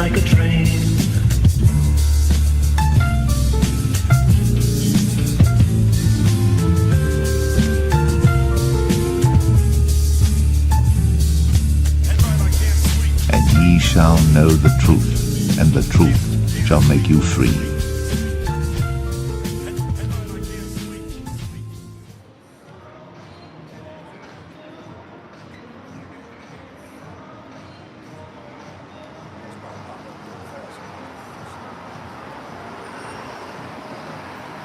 like a train. And ye shall know the truth, and the truth shall make you free.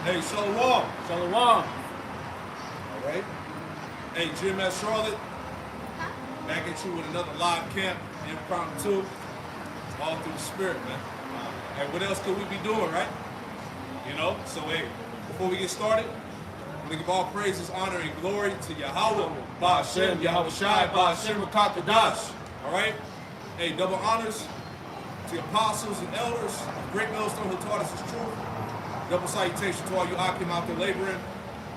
Hey, Shalom. Shalom. All right. Hey, Jim at Charlotte. Back at you with another live camp, Impromptu. All through the spirit, man. And what else could we be doing, right? You know? So, hey, before we get started, we give all praises, honor, and glory to Yahweh, Ba'ashem, Yahweh Shai, Ba'ashem, Rakatadash. All right? Hey, double honors to the apostles and elders, great millstone who taught us his truth. Double salutation to all you Akim out there laboring,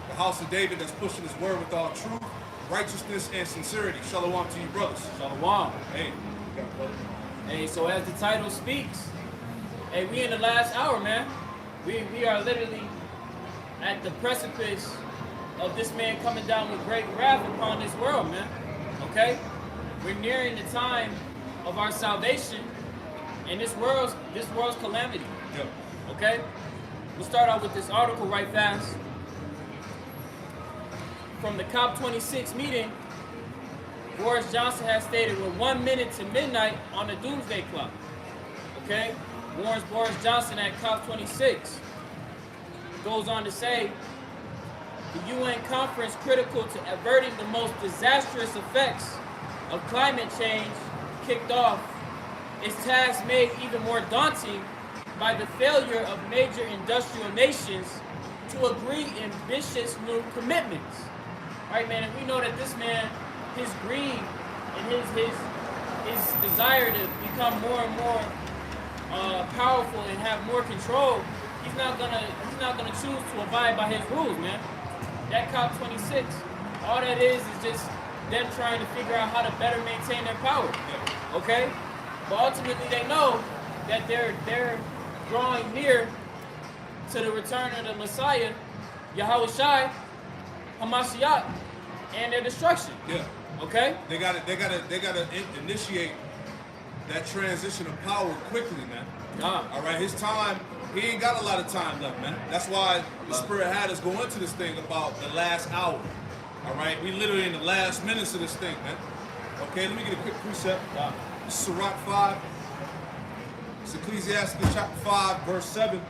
the house of David that's pushing his word with all truth, righteousness, and sincerity. Shalom to you, brothers. Shalom. Hey, you got it, brother. Hey, so as the title speaks, hey, we in the last hour, man. We are literally at the precipice of this man coming down with great wrath upon this world, man. Okay? We're nearing the time of our salvation and this world's calamity. Yep. Okay? We'll start out with this article right fast. From the COP26 meeting, Boris Johnson has stated we're 1 minute to midnight on the doomsday clock. Okay? Warns Boris Johnson at COP26. Goes on to say, the UN conference critical to averting the most disastrous effects of climate change kicked off. Its task made even more daunting by the failure of major industrial nations to agree ambitious new commitments. Right, man, and we know that this man, his greed and his desire to become more and more powerful and have more control, he's not gonna choose to abide by his rules, man. That COP26, all that is just them trying to figure out how to better maintain their power. Okay? But ultimately they know that they're drawing near to the return of the Messiah, Yahweh Shai, Hamashiach, and their destruction. Yeah. Okay? They gotta initiate that transition of power quickly, man. All right, his time, he ain't got a lot of time left, man. That's why the Spirit had us go into this thing about the last hour. All right, we literally in the last minutes of this thing, man. Okay, let me get a quick precept. This is Sirach 5. It's Ecclesiastes chapter 5, verse 7.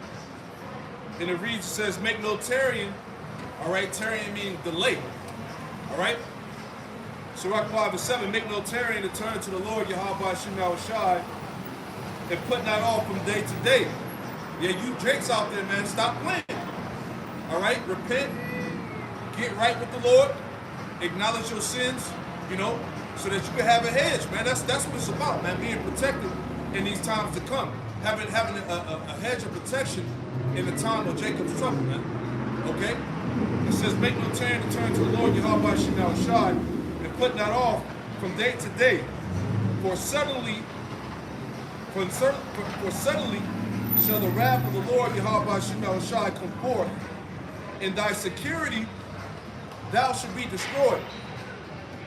And it reads, it says, make no tarrying. All right, tarrying means delay. All right? Sirach 5 and 7, make no tarrying to turn to the Lord, Yahweh Shai, Shai, and put not off from day to day. Yeah, you Jakes out there, man, stop playing. All right, repent, get right with the Lord, acknowledge your sins, you know, so that you can have a hedge, man. That's what it's about, man, being protected in these times to come. Having a hedge of protection in the time of Jacob's trouble, man. Okay? It says, make no tarrying to turn to the Lord, Yahweh Shai, and put not off from day to day. For suddenly shall the wrath of the Lord, Yahweh Shai, come forth. In thy security thou shalt be destroyed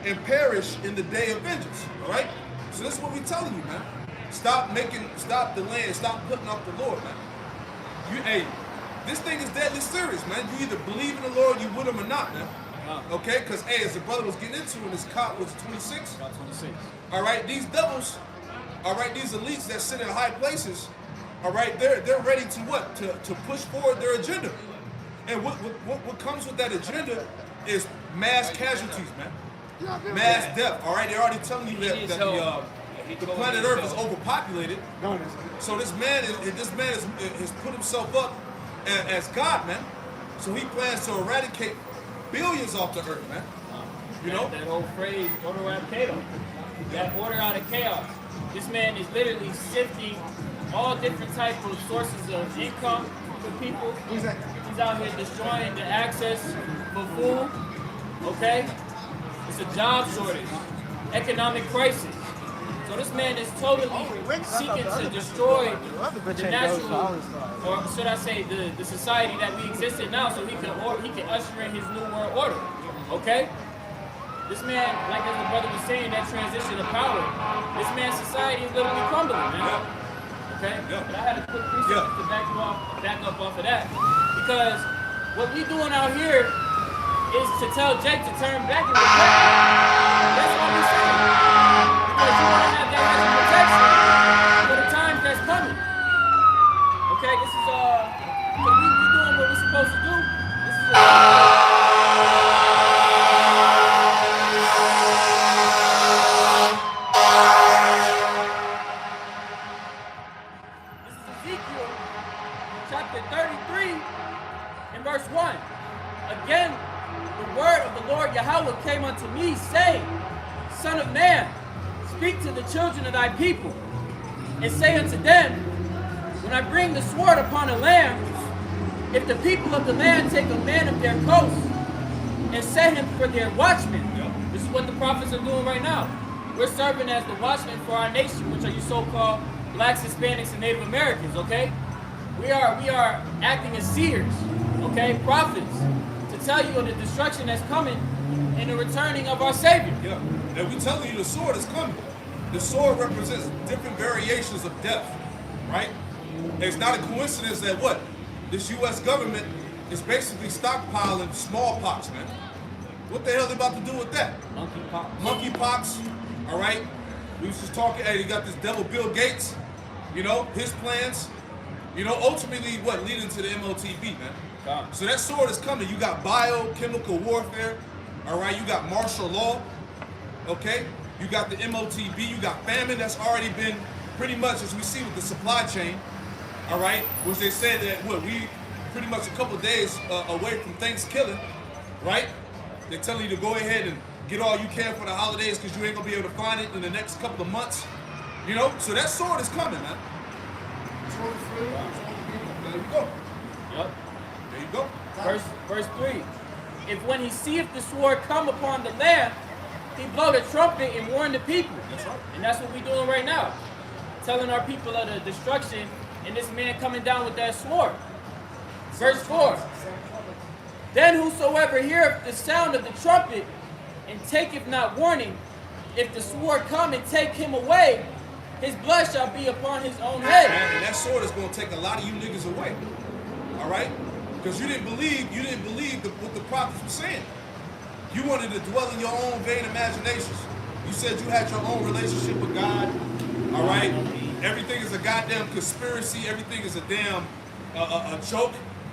and perish in the day of vengeance. All right? So this is what we're telling you, man. Stop delaying, stop putting off the Lord, man. Hey, this thing is deadly serious, man. You either believe in the Lord, you with him or not, man. Okay? Because, hey, as the brother was getting into in this COP, was 26? About 26. All right, these devils, all right, these elites that sit in high places, all right, they're ready to what? To push forward their agenda. And what comes with that agenda is mass casualties, man. Mass death, all right? They're already telling you that the planet Earth is overpopulated. So this man has put himself up as God, man. So he plans to eradicate billions off the earth, man. You know? That whole phrase, order out of chaos. That order out of chaos. This man is literally sifting all different types of sources of income for people. He's out here destroying the access for food. Okay? It's a job shortage, economic crisis. So this man is totally seeking to destroy the natural, or should I say, the society that we exist in now, so he can usher in his new world order. Okay? This man, like as the brother was saying, that transition of power, this man's society is literally crumbling, man. Okay? But I had a quick precept to back up off of that. Because what we doing out here is to tell Jake to turn back and repent. That's all we're saying. Because you want to have that as a protection for the times that's coming. Okay, this is we doing what we're supposed to do. This is Ezekiel chapter 33 and verse 1. Again, the word of the Lord Yahweh came unto me, saying, Son of man, speak to the children of thy people, and say unto them, when I bring the sword upon a land, if the people of the land take a man of their coast and set him for their watchman, this is what the prophets are doing right now. We're serving as the watchmen for our nation, which are you so-called blacks, Hispanics, and Native Americans, okay? We are acting as seers, okay, prophets, to tell you of the destruction that's coming and the returning of our Savior. Yeah, and we telling you the sword is coming. The sword represents different variations of death, right? It's not a coincidence that what? This U.S. government is basically stockpiling smallpox, man. What the hell they about to do with that? Monkeypox. Monkeypox, all right? We was just talking, hey, you got this devil Bill Gates, you know, his plans, you know, ultimately what? Leading to the MOTB, man. So that sword is coming. You got biochemical warfare, all right? You got martial law, okay? You got the MOTB, you got famine that's already been pretty much, as we see with the supply chain, all right? Which they said that, what, we pretty much a couple days away from Thanksgiving, right? They're telling you to go ahead and get all you can for the holidays because you ain't gonna be able to find it in the next couple of months, you know? So that sword is coming, man. There you go. Yep. There you go. Verse 3. If when he seeth the sword come upon the land, he blow the trumpet and warn the people. That's right. And that's what we're doing right now. Telling our people of the destruction and this man coming down with that sword. Verse 4. Then whosoever heareth the sound of the trumpet and taketh not warning, if the sword come and take him away, his blood shall be upon his own head. And that sword is going to take a lot of you niggas away. All right? Because you didn't believe what the prophets were saying. You wanted to dwell in your own vain imaginations. You said you had your own relationship with God. All right? Everything is a goddamn conspiracy. Everything is a damn a joke.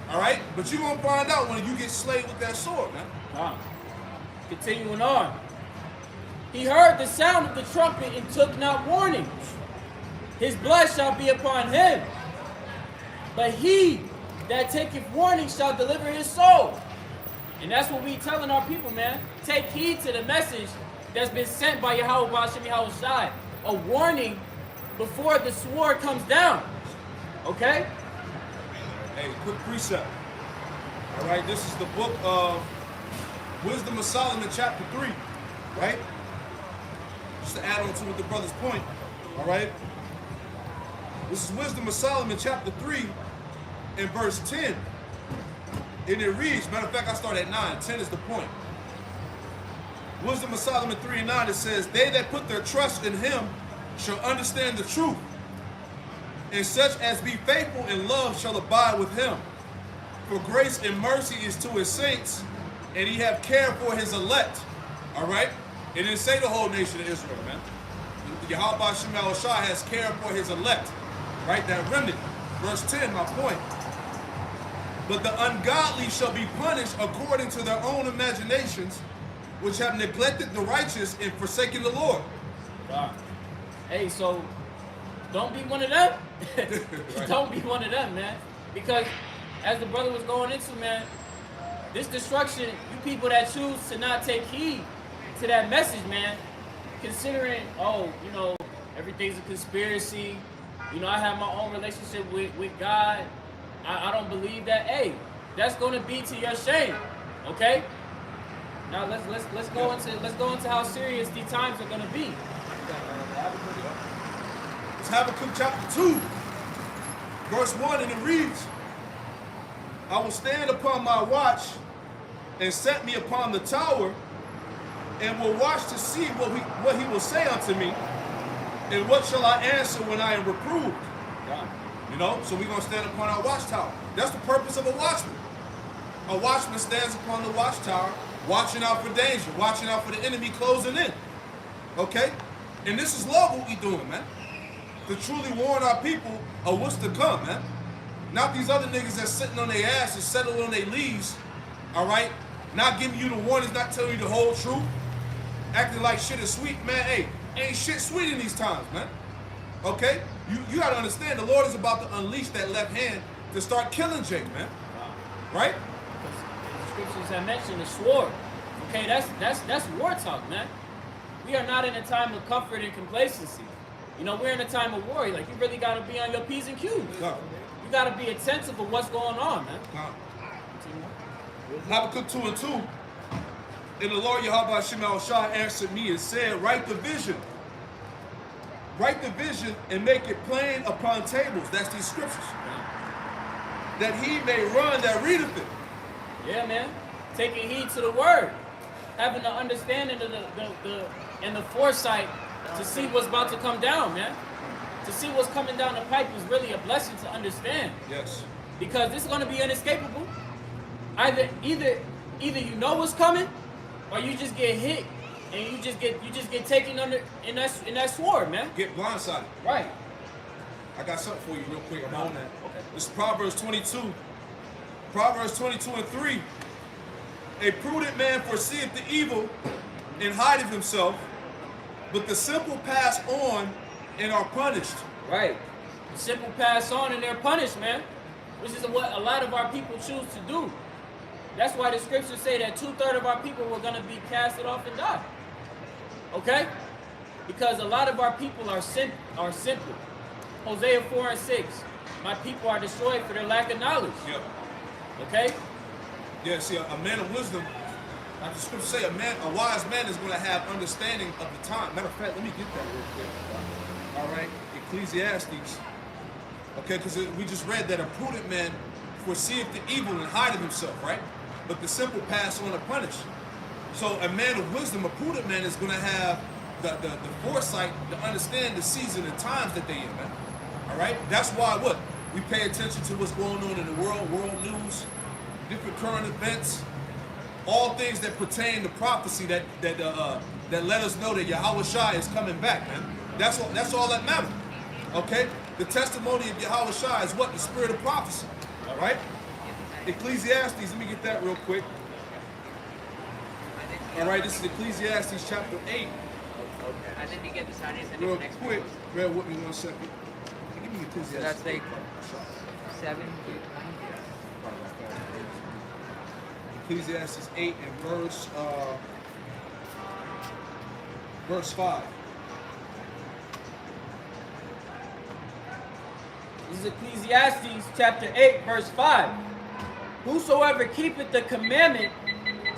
All right? But you're going to find out when you get slayed with that sword, man. Continuing on. He heard the sound of the trumpet and took not warning. His blood shall be upon him. But he that taketh warning shall deliver his soul. And that's what we telling our people, man. Take heed to the message that's been sent by Yahweh Ba'ashem Yahweh Shai. A warning before the sword comes down. Okay? Hey, quick precept. All right, this is the book of Wisdom of Solomon, chapter 3. Right? Just to add on to what the brother's point. All right? This is Wisdom of Solomon, chapter 3, and verse 10. And it reads, matter of fact, I start at 9. 10 is the point. Wisdom of Solomon 3 and 9, it says, they that put their trust in him shall understand the truth, and such as be faithful in love shall abide with him. For grace and mercy is to his saints, and he have care for his elect. All right? It didn't say the whole nation of Israel, man. Yahweh Ba'ashem Yahweh Shai has care for his elect. Right? That remnant. Verse 10, my point. But the ungodly shall be punished according to their own imaginations, which have neglected the righteous and forsaken the Lord. Wow. Hey, so don't be one of them. Right. Don't be one of them, man. Because as the brother was going into, man, this destruction, you people that choose to not take heed to that message, man, considering, oh, you know, everything's a conspiracy. You know, I have my own relationship with God. I don't believe that. Hey, that's going to be to your shame. Okay? Now let's go into how serious these times are going to be. It's Habakkuk chapter 2, verse 1, and it reads, I will stand upon my watch and set me upon the tower, and will watch to see what he will say unto me, and what shall I answer when I am reproved? You know, so we're going to stand upon our watchtower. That's the purpose of a watchman. A watchman stands upon the watchtower, watching out for danger, watching out for the enemy closing in. Okay? And this is love what we doing, man. To truly warn our people of what's to come, man. Not these other niggas that's sitting on their asses, settled on their leaves, all right? Not giving you the warnings, not telling you the whole truth. Acting like shit is sweet, man. Hey, ain't shit sweet in these times, man. Okay? You gotta understand, the Lord is about to unleash that left hand to start killing Jake, man. Right? The scriptures have mentioned the sword. Okay, that's war talk, man. We are not in a time of comfort and complacency. You know, we're in a time of war. Like, you really gotta be on your P's and Q's. No. You gotta be attentive of what's going on, man. Habakkuk 2 and 2. And the Lord Yahweh Shema Shah answered me and said, write the vision. Write the vision and make it plain upon tables. That's these scriptures. That he may run that readeth it. Yeah, man. Taking heed to the word. Having the understanding of and the foresight to see what's about to come down, man. To see what's coming down the pipe is really a blessing to understand. Yes. Because this is going to be inescapable. Either you know what's coming, or you just get hit and you just get taken under in that sword, man. Get blindsided. Right. I got something for you real quick. I'm on that. Okay. This is Proverbs 22. Proverbs 22 and 3. A prudent man foreseeth the evil and hideth himself, but the simple pass on and are punished. Right. The simple pass on and they're punished, man. Which is what a lot of our people choose to do. That's why the scriptures say that 2/3 of our people were going to be casted off and die. Okay? Because a lot of our people are simple. Hosea 4 and 6. My people are destroyed for their lack of knowledge. Yep. Okay? Yeah, see, a man of wisdom, like the scriptures say, a wise man is going to have understanding of the time. Matter of fact, let me get that real quick. All right, Ecclesiastes. Okay, because we just read that a prudent man foreseeth the evil and hideth himself, right? But the simple pass on and punish. So a man of wisdom, a prudent man, is going to have the foresight to understand the season and times that they in, man. All right? That's why what? We pay attention to what's going on in the world news, different current events, all things that pertain to prophecy that let us know that Yahweh Shai is coming back, man. That's all that matters. Okay? The testimony of Yahweh Shai is what? The spirit of prophecy. All right? Ecclesiastes, let me get that real quick. All right, this is Ecclesiastes chapter 8. Real quick, bear with me 1 second. Give me Ecclesiastes. So that's like 7. Ecclesiastes 8 and verse 5. This is Ecclesiastes chapter 8, verse 5. Whosoever keepeth the commandment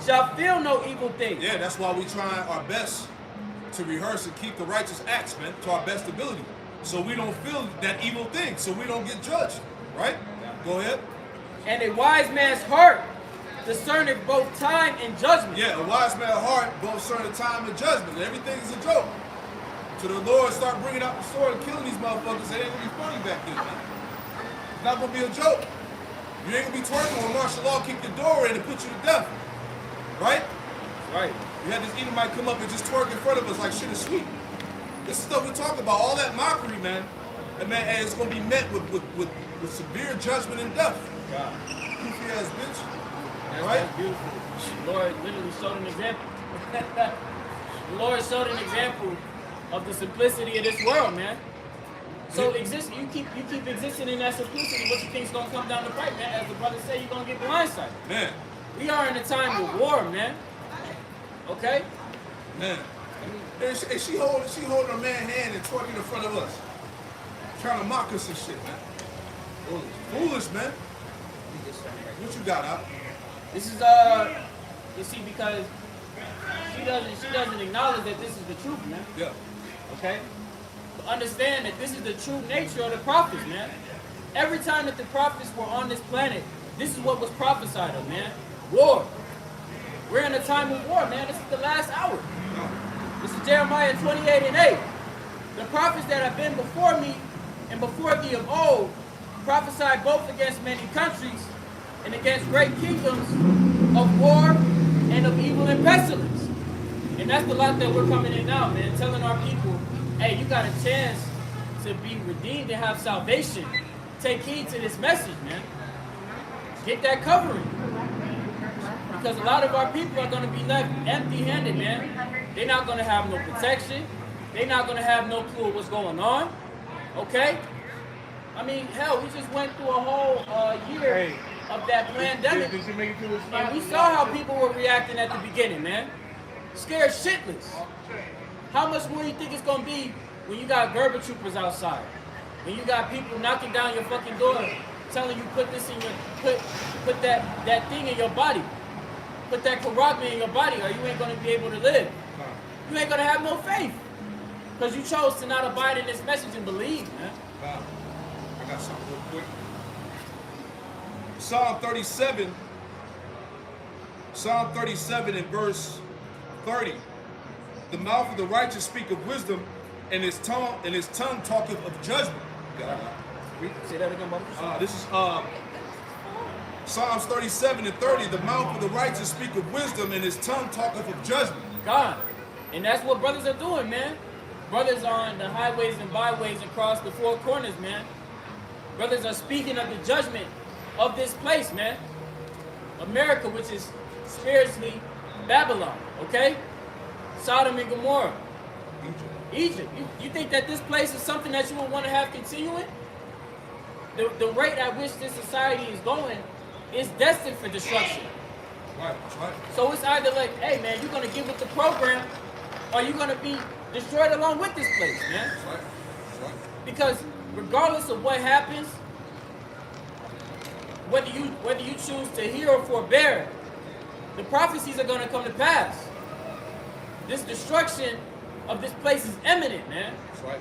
shall feel no evil thing. Yeah, that's why we try our best to rehearse and keep the righteous acts, man, to our best ability. So we don't feel that evil thing, so we don't get judged, right? Go ahead. And a wise man's heart discerneth both time and judgment. Yeah, a wise man's heart both discerneth time and judgment. Everything is a joke. So the Lord start bringing out the sword and killing these motherfuckers. It ain't gonna be funny back then, man. It's not gonna be a joke. You ain't gonna be twerking when martial law kick the door in and put you to death. Right? Right. You had this Edomite come up and just twerk in front of us like shit is sweet. This is stuff we're talking about. All that mockery, man. And man, it's gonna be met with severe judgment and death. God. Goofy ass bitch. That's Right? beautiful. The Lord literally showed an example. The Lord showed an example of the simplicity of this world, man. So you keep existing in that simplicity. What you think's gonna come down the pipe, man? As the brother said, you're gonna get blindsided. Man. We are in a time of war, man. Okay? Man. And she holding her man's hand and twerking in front of us. Trying to mock us and shit, man. Foolish, man. What you got, Al? This is you see, because she doesn't acknowledge that this is the truth, man. Yeah. Okay? But understand that this is the true nature of the prophets, man. Every time that the prophets were on this planet, this is what was prophesied of, man. War. We're in a time of war, man. This is the last hour. This is Jeremiah 28:8. The prophets that have been before me and before thee of old prophesied both against many countries and against great kingdoms of war and of evil and pestilence. And that's the lot that we're coming in now, man, telling our people, hey, you got a chance to be redeemed and have salvation. Take heed to this message, man. Get that covering. Because a lot of our people are going to be left empty-handed, man. They're not going to have no protection. They're not going to have no clue of what's going on. Okay? I mean, hell, we just went through a whole year of that pandemic. And we saw how people were reacting at the beginning, man. Scared shitless. How much more do you think it's going to be when you got Gerber troopers outside? When you got people knocking down your fucking door, telling you put this in your, put that thing in your body. Put that karagma in your body or you ain't going to be able to live. You ain't going to have no faith. Because you chose to not abide in this message and believe, man. I got something real quick. Psalm 37 in verse 30. The mouth of the righteous speak of wisdom, and his tongue talketh of judgment. Say that again, brother. This is Psalms 37 and 30. The mouth of the righteous speak of wisdom, and his tongue talketh of judgment. God. And that's what brothers are doing, man. Brothers are on the highways and byways across the four corners, man. Brothers are speaking of the judgment of this place, man. America, which is spiritually Babylon, okay? Sodom and Gomorrah. Egypt. You think that this place is something that you would want to have continuing? The rate at which this society is going is destined for destruction. Right. So it's either like, hey, man, you're going to get with the program or you're going to be destroyed along with this place, man. Right. Because regardless of what happens, whether you choose to hear or forbear, the prophecies are going to come to pass. This destruction of this place is imminent, man. That's right.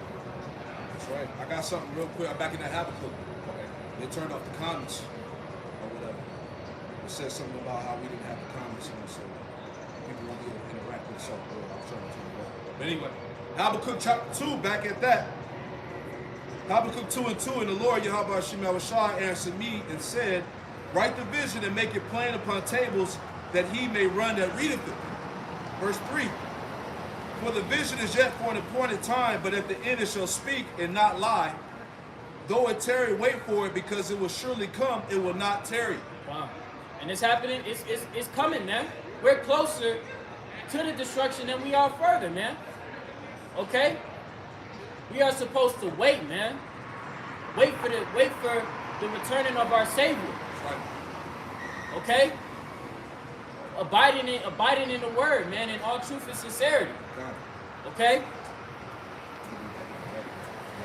I got something real quick. I'm back in that Habakkuk. Okay. They turned off the comments or whatever. It said something about how we didn't have the comments on, so people won't be able to interact with us. So I'm trying to turn it off. But anyway, Habakkuk chapter 2, back at that. Habakkuk 2 and 2, and the Lord Yahweh Shemel answered me and said, write the vision and make it plain upon tables, that he may run that readeth it. Verse 3. For the vision is yet for an appointed time, but at the end it shall speak and not lie. Though it tarry, wait for it, because it will surely come, it will not tarry. Wow. And it's happening, it's coming, man. We're closer to the destruction than we are further, man. Okay? We are supposed to wait, man. Wait for the returning of our Savior. Right. Okay? Abiding in the word, man, in all truth and sincerity. Okay?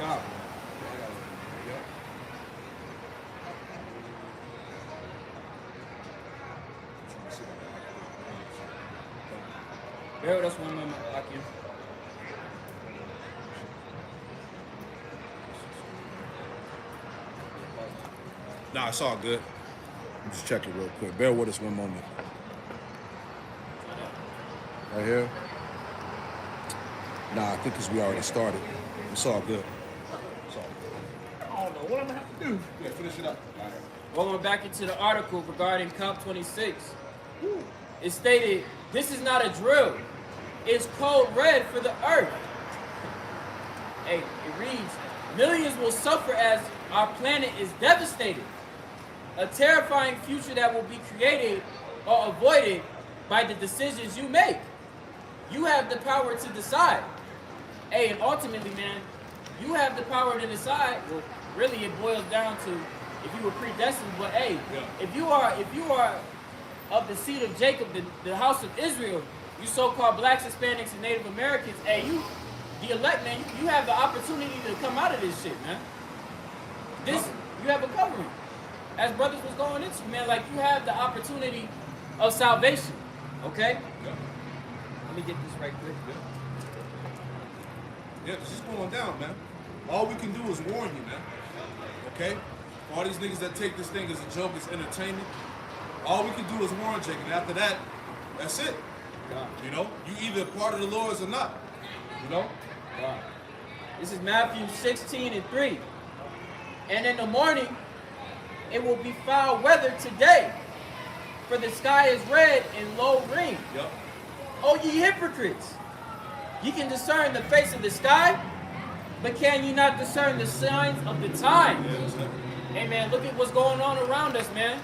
God. Bear with us one moment, Akim. Nah, it's all good. I'm just checking real quick. Bear with us one moment. Right here? Nah, I think because we already started. It's all good. It's all good. I don't know what I'm going to have to do. Yeah, finish it up. All right. Going back into the article regarding COP26, it stated, this is not a drill. It's code red for the earth. Hey, it reads, millions will suffer as our planet is devastated. A terrifying future that will be created or avoided by the decisions you make. You have the power to decide. Hey, and ultimately, man, you have the power to decide. Well, really, it boils down to if you were predestined. But hey, if you are of the seed of Jacob, the house of Israel, you so-called blacks, Hispanics, and Native Americans, hey, you, the elect, man, you have the opportunity to come out of this shit, man. You have a covering. As brothers was going into, man, like you have the opportunity of salvation. Okay? Let me get this right quick. Yeah, this is going down, man. All we can do is warn you, man. Okay? All these niggas that take this thing as a joke, as entertainment, all we can do is warn Jake. And after that, that's it. You know? You either part of the Lord's or not. You know? This is Matthew 16:3. And in the morning, it will be foul weather today, for the sky is red and low rain. Yep. O ye hypocrites, ye can discern the face of the sky, but can you not discern the signs of the time? Yeah, that's it. Hey man, look at what's going on around us, man.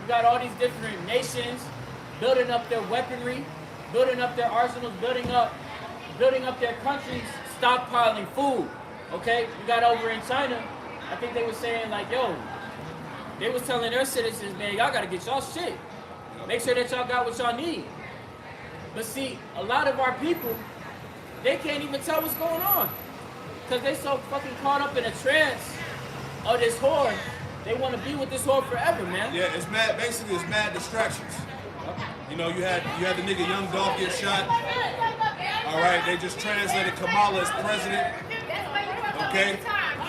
You got all these different nations building up their weaponry, building up their arsenals, building up their countries, stockpiling food. Okay? You got over in China, I think they were saying like, yo, they was telling their citizens, man, y'all gotta get y'all shit. Make sure that y'all got what y'all need. But see, a lot of our people, they can't even tell what's going on. Because they so fucking caught up in a trance of this whore. They want to be with this whore forever, man. Yeah, it's mad. Basically, it's mad distractions. You know, you had the nigga Young Dolph get shot. All right, they just translated Kamala as president. Okay,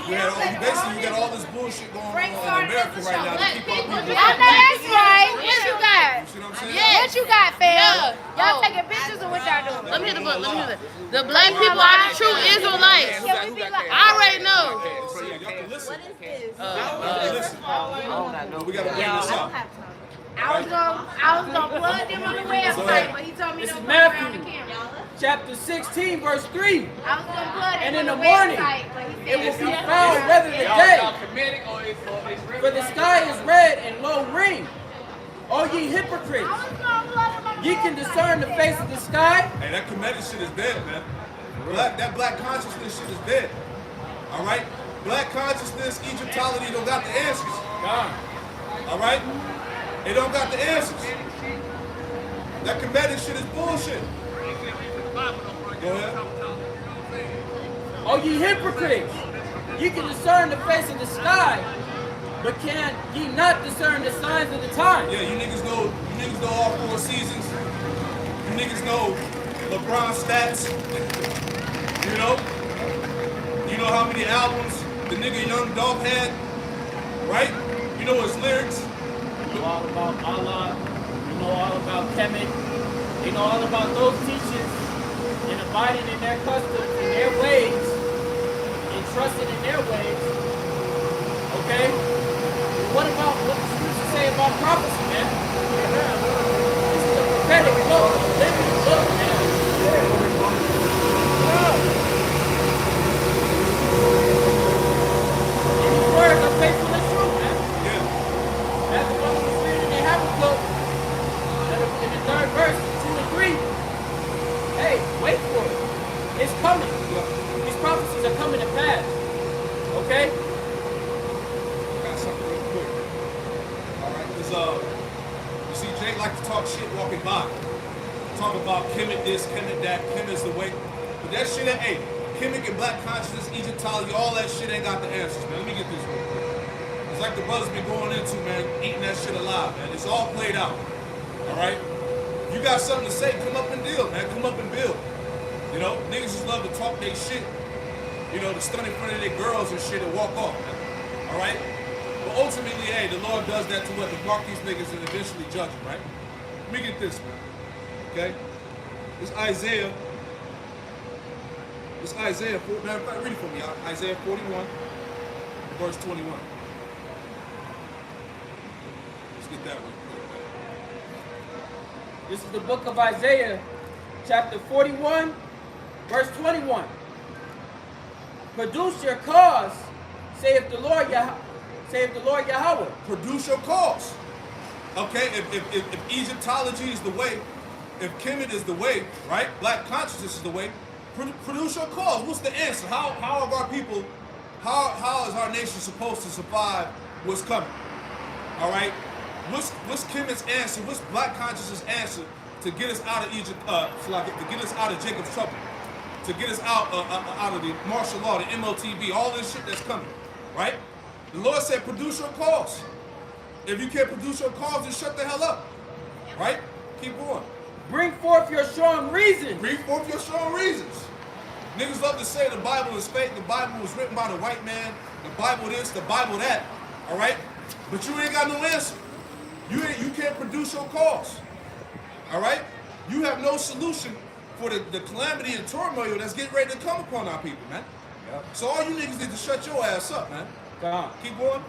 you got all this bullshit going on in America right now to keep our people. I know that's right. What you got? You see what I'm saying? What you got, fam? Y'all taking pictures of what y'all doing? Let me hear the book. Let me hear the. The black people are the true Israelites. I already know. So yeah, y'all can listen. What is this? Listen. We gotta bring this up. I was gonna plug them on the website, but he told me This don't is put it around Matthew. the camera. Chapter 16, verse 3. I was gonna plug them And on in the the morning, website, but he it will said be don't foul put it weather around. today, for the sky is red and low rain. O ye hypocrites, I was gonna plug them on the ye can website. discern the face of the sky. Hey, that comedic shit is dead, man. That black consciousness shit is dead. All right? Black consciousness, Egyptology don't got the answers. All right? They don't got the answers. That comedic shit is bullshit. Go ahead. O ye hypocrites, ye can discern the face of the sky, but can ye not discern the signs of the time? Yeah, you niggas know all 4 seasons. You niggas know LeBron stats. You know how many albums the nigga Young Dolph had, right? You know his lyrics. You know all about Allah, you know all about Kemet, you know all about those teachers, and abiding in their customs, in their ways, and trusting in their ways. Okay? What about what the scriptures say about prophecy, man? This is a prophetic book, a living book, man. And these words are faithful and true, man. Yeah. As the brother was reading in Habakkuk, in the 3rd verse, 2 and 3. Hey, wait for it. It's coming. These prophecies are coming to pass. Okay? Got something real quick. All right, because you see, Jake like to talk shit walking by. Talk about Kemet this, Kemet that, Kemet's the way. But that shit ain't, hey, Kemet and black consciousness, Egyptology, all that shit ain't got the answers, man. Let me get this real quick. It's like the brothers been going into, man, eating that shit alive, man. It's all played out. All right? You got something to say, come up and deal, man. Come up and build. You know, niggas just love to talk their shit. You know, to stand in front of their girls and shit and walk off, man. All right? But ultimately, hey, the Lord does that to what? To mark these niggas and eventually judge them, right? Let me get this, man. Okay? This Isaiah. Matter of fact, read it for me, Isaiah 41, verse 21. Let's get that one. This is the book of Isaiah, chapter 41, verse 21. Produce your cause, saith the Lord Yahweh. Produce your cause. Okay, if Egyptology is the way, if Kemet is the way, right? Black consciousness is the way. Produce your cause. What's the answer? How are our people? How is our nation supposed to survive what's coming? All right. What's Kemet's answer? What's black consciousness' answer to get us out of Egypt? To get us out of Jacob's trouble, to get us out of the martial law, the MLTV, all this shit that's coming, right? The Lord said, produce your cause. If you can't produce your cause, then shut the hell up, right? Keep going. Bring forth your strong reasons. Bring forth your strong reasons. Niggas love to say the Bible is fake, the Bible was written by the white man, the Bible this, the Bible that, all right? But you ain't got no answer. You can't produce your cause, all right? You have no solution for the calamity and turmoil that's getting ready to come upon our people, man. Yep. So all you niggas need to shut your ass up, man. God. Keep going.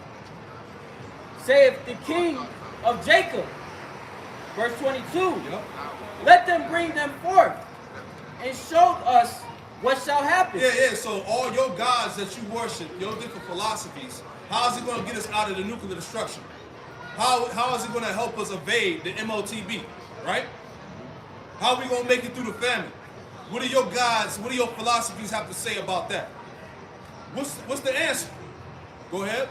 Saith the king of Jacob, verse 22, Yep. let them bring them forth and show us what shall happen. Yeah, so all your gods that you worship, your different philosophies, how is it going to get us out of the nuclear destruction? How is it going to help us evade the MOTB, right? How are we going to make it through the famine? What do your gods, what do your philosophies have to say about that? What's the answer? Go ahead.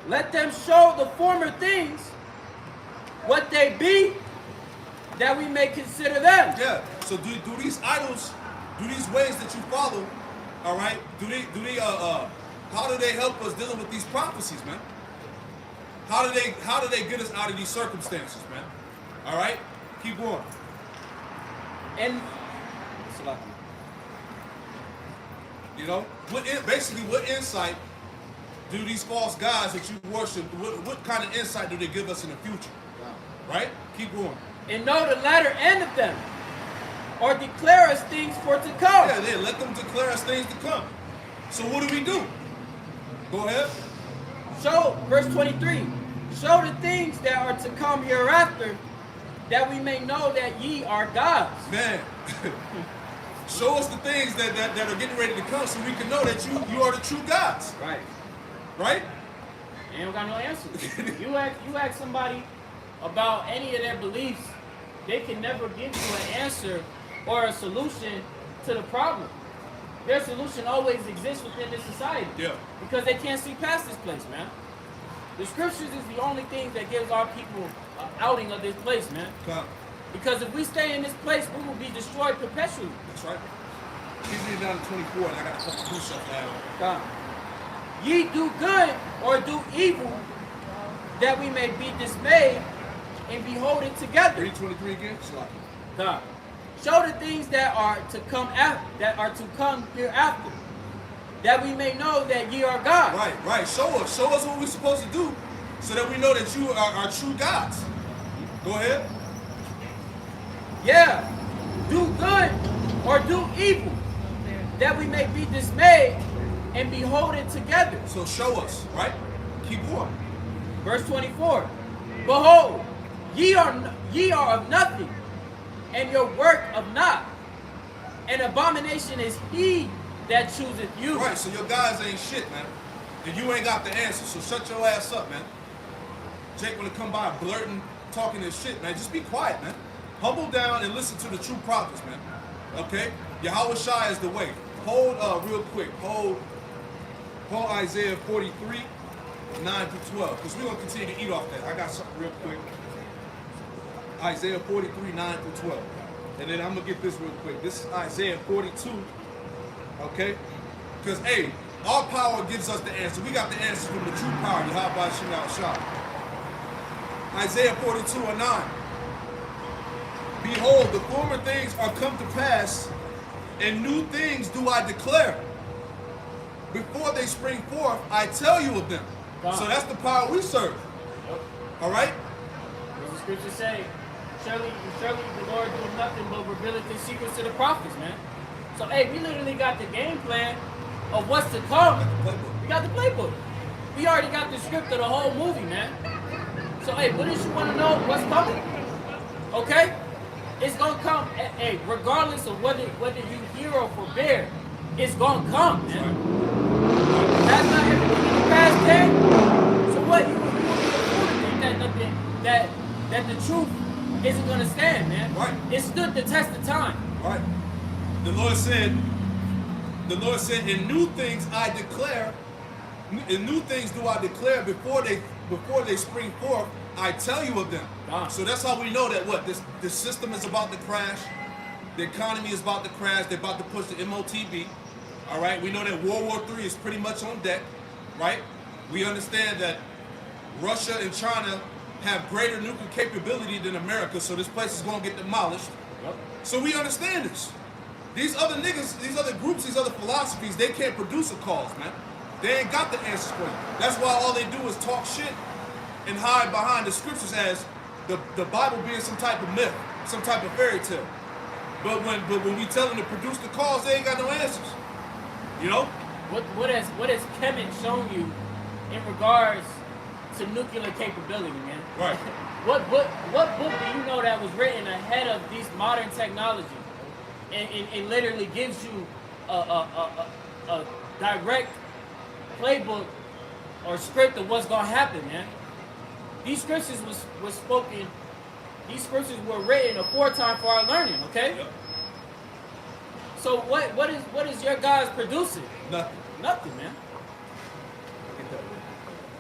Let them show the former things what they be, that we may consider them. Yeah. So do these idols, do these ways that you follow, all right? How do they help us dealing with these prophecies, man? How do they get us out of these circumstances, man? All right. Keep going. And you know, what insight do these false gods that you worship? What kind of insight do they give us in the future? Right. Keep going. and know the latter end of them, or declare us things for to come. Yeah, let them declare us things to come. So what do? Go ahead. Show, verse 23, show the things that are to come hereafter, that we may know that ye are gods. Man, show us the things that are getting ready to come so we can know that you are the true gods. Right. Right? They don't got no answers. you ask somebody about any of their beliefs, they can never give you an answer or a solution to the problem. Their solution always exists within this society. Yeah. Because they can't see past this place, man. The scriptures is the only thing that gives our people an outing of this place, man. Come. Because if we stay in this place, we will be destroyed perpetually. That's right. Keep me down to 24 and I got a couple push-ups now. God. Ye do good or do evil, that we may be dismayed and behold it together. Read 23 again. Slap. God. Show the things that are to come hereafter, that we may know that ye are God. Right. Show us what we're supposed to do, so that we know that you are our true gods. Go ahead. Yeah. Do good or do evil, that we may be dismayed and behold it together. So show us, right? Keep going. Verse 24. Behold, ye are of nothing, and your work of naught. An abomination is he that chooseth you. Right, so your guys ain't shit, man. And you ain't got the answer, so shut your ass up, man. Jake wanna come by blurting, talking this shit, man. Just be quiet, man. Humble down and listen to the true prophets, man. Okay? Yahweh Shai is the way. Hold real quick. Hold Isaiah 43, 9 through 12. Because we're gonna continue to eat off that. I got something real quick. Isaiah 43, 9 through 12. And then I'm going to get this real quick. This is Isaiah 42. Okay? Because, hey, our power gives us the answer. We got the answer from the true power. Yahweh Shai Shai. Isaiah 42 and 9. Behold, the former things are come to pass, and new things do I declare. Before they spring forth, I tell you of them. God. So that's the power we serve. Yep. All right? What the scriptures say, surely the Lord doeth nothing but revealeth his secrets to the prophets, man. So, hey, we literally got the game plan of what's to come. We got the playbook. We already got the script of the whole movie, man. So, hey, what if you want to know what's coming? Okay? It's going to come, hey, regardless of whether you hear or forbear, it's going to come, man. That's not everything in the past tense. So what? You would be a fool to think that the truth isn't going to stand, man. Right. It stood the test of time. Right. The Lord said, in new things I declare, in new things do I declare before they spring forth, I tell you of them. God. So that's how we know that this system is about to crash, the economy is about to crash, they're about to push the MOTB. All right, we know that World War III is pretty much on deck, right? We understand that Russia and China have greater nuclear capability than America, so this place is going to get demolished. Yep. So we understand this. These other niggas, these other groups, these other philosophies, they can't produce a cause, man. They ain't got the answers for you. That's why all they do is talk shit and hide behind the scriptures as the Bible being some type of myth, some type of fairy tale. But when we tell them to produce the cause, they ain't got no answers. You know? What has Kemet shown you in regards to nuclear capability, man? Right. What book do you know that was written ahead of these modern technology and literally gives you a direct playbook or script of what's gonna happen, man? These scriptures was spoken. These scriptures were written aforetime for our learning. Okay. Yep. So what is your guys producing? Nothing, man.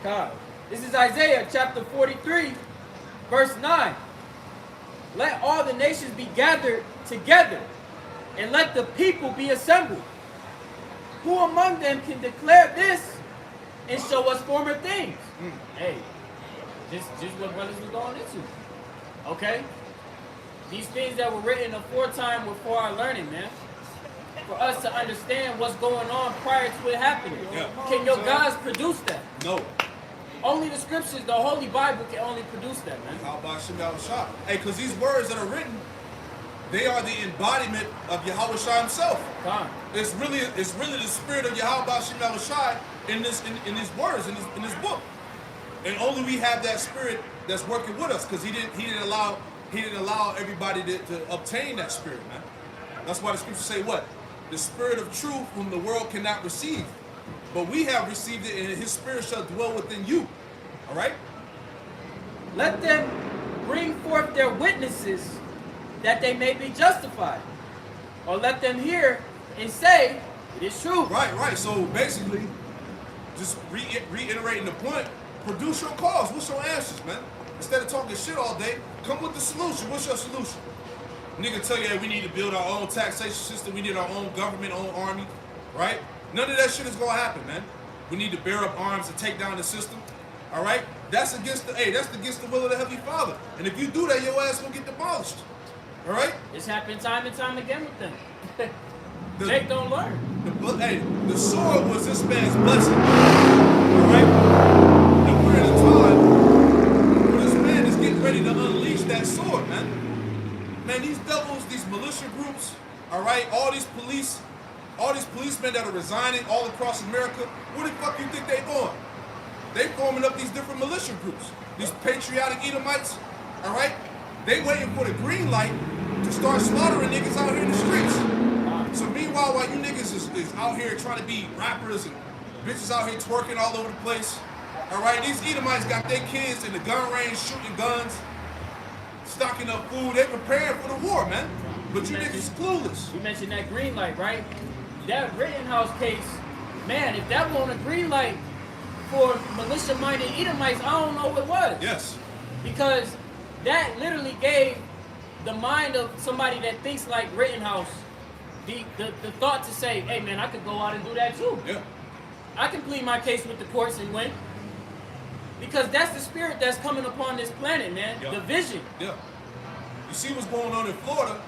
God. This is Isaiah chapter 43, verse 9. Let all the nations be gathered together, and let the people be assembled. Who among them can declare this and show us former things? Hey, just what brothers was going into. Okay? These things that were written aforetime were for our learning, man. For us to understand what's going on prior to it happening. Yeah. Can your guys produce that? No. Only the scriptures, the Holy Bible can only produce that, man. How about Shemel Shah? Hey, because these words that are written, they are the embodiment of Yahweh Shah himself. God. It's really the spirit of Yahweh Shemel Shah in these words, in this book. And only we have that spirit that's working with us, because he didn't allow everybody to obtain that spirit, man. That's why the scriptures say what? The spirit of truth whom the world cannot receive. But we have received it, and his spirit shall dwell within you. All right? Let them bring forth their witnesses that they may be justified. Or let them hear and say, it is true. Right. So basically, just reiterating the point, produce your cause. What's your answers, man? Instead of talking shit all day, come with the solution. What's your solution? Nigga tell you, hey, we need to build our own taxation system. We need our own government, own army, right? None of that shit is gonna happen, man. We need to bear up arms to take down the system, all right? That's against the will of the Heavenly Father. And if you do that, your ass gonna get demolished, all right? It's happened time and time again with them. Jake don't learn. The sword was this man's blessing, all right? And we're in a time where this man is getting ready to unleash that sword, man. Man, these devils, these militia groups, all right, all these policemen that are resigning all across America, where the fuck you think they going? They forming up these different militia groups, these patriotic Edomites, all right? They waiting for the green light to start slaughtering niggas out here in the streets. So meanwhile, while you niggas is out here trying to be rappers and bitches out here twerking all over the place, all right, these Edomites got their kids in the gun range shooting guns, stocking up food. They preparing for the war, man. But you niggas is clueless. You mentioned that green light, right? That Rittenhouse case, man, if that wasn't a green light for militia-minded Edomites, I don't know what was. Yes. Because that literally gave the mind of somebody that thinks like Rittenhouse the thought to say, hey, man, I could go out and do that too. Yeah. I can plead my case with the courts and win. Because that's the spirit that's coming upon this planet, man. Yeah. The vision. Yeah. You see what's going on in Florida?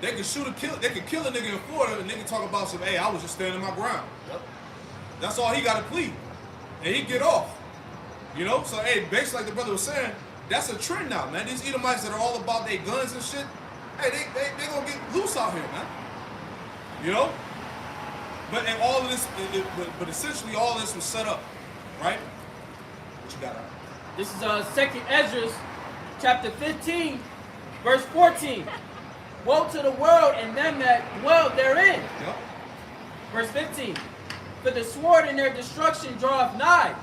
They could kill a nigga in Florida, and nigga talk about some, hey, I was just standing my ground. Yep. That's all he got to plead. And he get off. You know? So, hey, basically like the brother was saying, that's a trend now, man. These Edomites that are all about their guns and shit, hey, they gonna get loose out here, man. You know? But and all of this, but essentially all this was set up, right? What you got out? This is 2nd Ezra, chapter 15, verse 14. Woe to the world and them that dwell therein. Yep. Verse 15. For the sword in their destruction draweth nigh,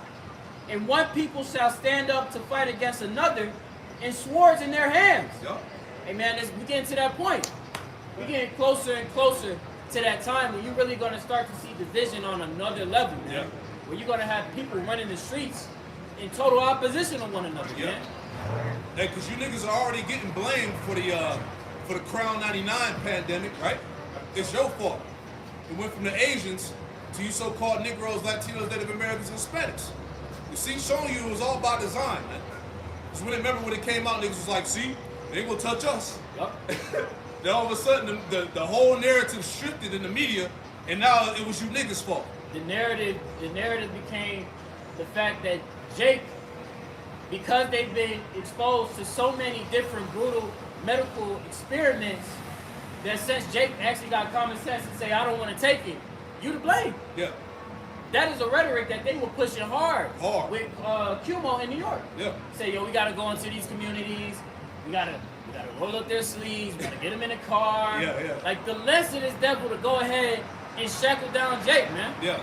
and one people shall stand up to fight against another, and swords in their hands. Yep. Hey man, we getting to that point. We're getting closer and closer to that time when you're really going to start to see division on another level, man. Yep. Where you're going to have people running the streets in total opposition to one another, Yep. man. Hey, because you niggas are already getting blamed for the Crown 99 pandemic, right? It's your fault. It went from the Asians to you so-called Negroes, Latinos, Native Americans, and Hispanics. You see, showing you it was all by design, man. Because remember when it came out, niggas was like, see, they ain't gonna touch us. Yep. Then all of a sudden, the whole narrative shifted in the media, and now it was you niggas' fault. The narrative became the fact that Jake, because they've been exposed to so many different brutal medical experiments, that since Jake actually got common sense and say, I don't want to take it, you to blame. Yeah. That is a rhetoric that they were pushing hard. With Cuomo in New York. Yeah. Say, yo, we gotta go into these communities, we gotta roll up their sleeves, we gotta get them in a car. Yeah. Like the less of this devil to go ahead and shackle down Jake, man. Yeah.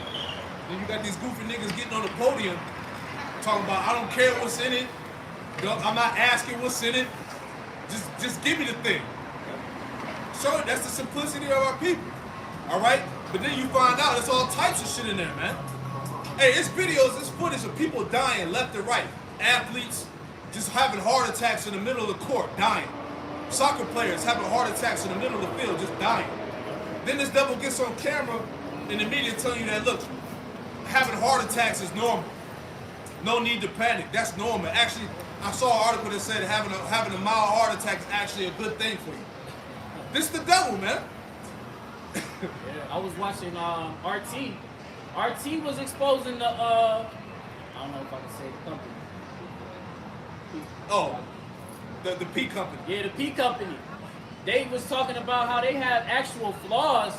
Then you got these goofy niggas getting on the podium talking about, I don't care what's in it. I'm not asking what's in it. Just give me the thing. So that's the simplicity of our people. All right? But then you find out there's all types of shit in there, man. Hey, it's videos, it's footage of people dying left and right. Athletes just having heart attacks in the middle of the court, dying. Soccer players having heart attacks in the middle of the field, just dying. Then this devil gets on camera in the media telling you that, look, having heart attacks is normal. No need to panic. That's normal. Actually, I saw an article that said having a mild heart attack is actually a good thing for you. This is the devil, man. Yeah, I was watching RT. RT was exposing the I don't know if I can say the company. Oh, the P company. Yeah, the P company. They was talking about how they have actual flaws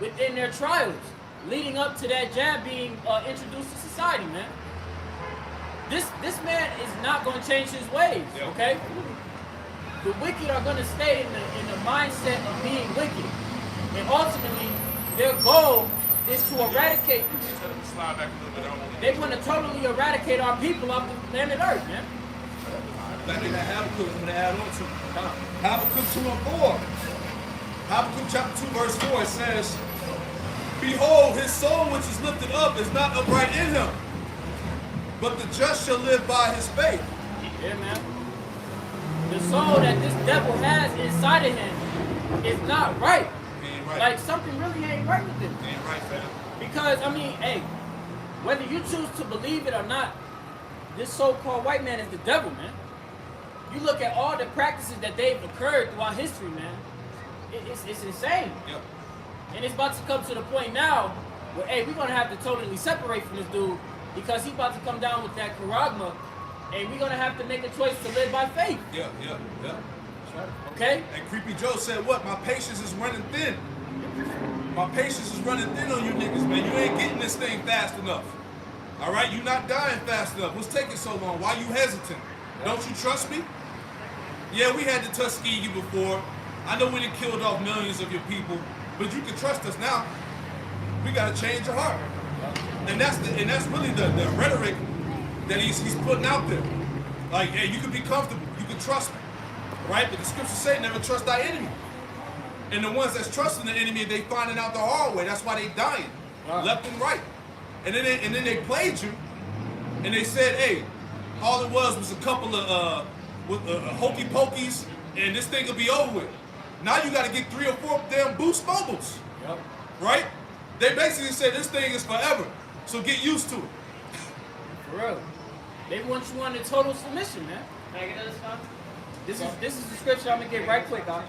within their trials, leading up to that jab being introduced to society, man. This man is not going to change his ways, okay? The wicked are going to stay in the mindset of being wicked. And ultimately, their goal is to eradicate. They want to totally eradicate our people off the planet Earth, man. Back in that Habakkuk, I'm going to add on to Habakkuk 2 and 4. Habakkuk chapter 2 verse 4, it says, behold, his soul which is lifted up is not upright in him, but the just shall live by his faith. Yeah, man. The soul that this devil has inside of him is not right. Right. Like something really ain't right with him. Ain't right, fam. Because, I mean, hey, whether you choose to believe it or not, this so-called white man is the devil, man. You look at all the practices that they've occurred throughout history, man. It's insane. Yep. And it's about to come to the point now where, hey, we're going to have to totally separate from this dude because he's about to come down with that charagma, and we're going to have to make a choice to live by faith. Yeah. Okay? And Creepy Joe said what? My patience is running thin. My patience is running thin on you niggas, man. You ain't getting this thing fast enough. All right? You not dying fast enough. What's taking so long? Why you hesitant? Don't you trust me? Yeah, we had the Tuskegee before. I know we done killed off millions of your people, but you can trust us now. We gotta change your heart. And that's really the rhetoric that he's putting out there. Like, hey, you can be comfortable, you can trust me. Right? But the scriptures say never trust thy enemy. And the ones that's trusting the enemy, they finding out the hard way. That's why they dying. Left and right. And then they played you, and they said, hey, all it was a couple of hokey pokies, and this thing will be over with. Now you got to get 3 or 4 damn Boost Mobiles. Yep. Right? They basically said this thing is forever, so get used to it. For real. They want you under total submission, man. Can I get another spot? This is the scripture I'm gonna get right quick, guys.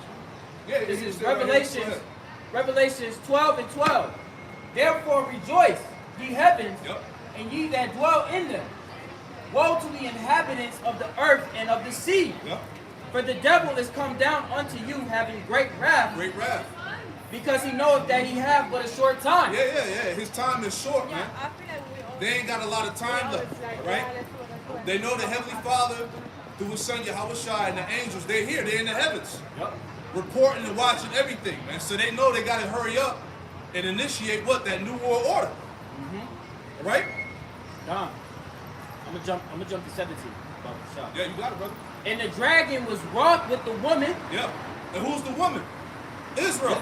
Yeah, This you is still right here. Revelations 12 and 12. Therefore rejoice, ye heavens, and ye that dwell in them. Woe to the inhabitants of the earth and of the sea. Yep. For the devil is come down unto you having great wrath. Great wrath. Because he knoweth that he hath but a short time. Yeah. His time is short, man. They ain't got a lot of time left, right? They know the Heavenly Father, through his son Yahushua and the angels, they're here, they're in the heavens. Yep. Reporting and watching everything, man. So they know they got to hurry up and initiate what? That New World Order. Mm-hmm. Right? Done. I'm gonna jump to 17. Yeah, you got it, brother. And the dragon was wroth with the woman. Yep. And who's the woman? Israel.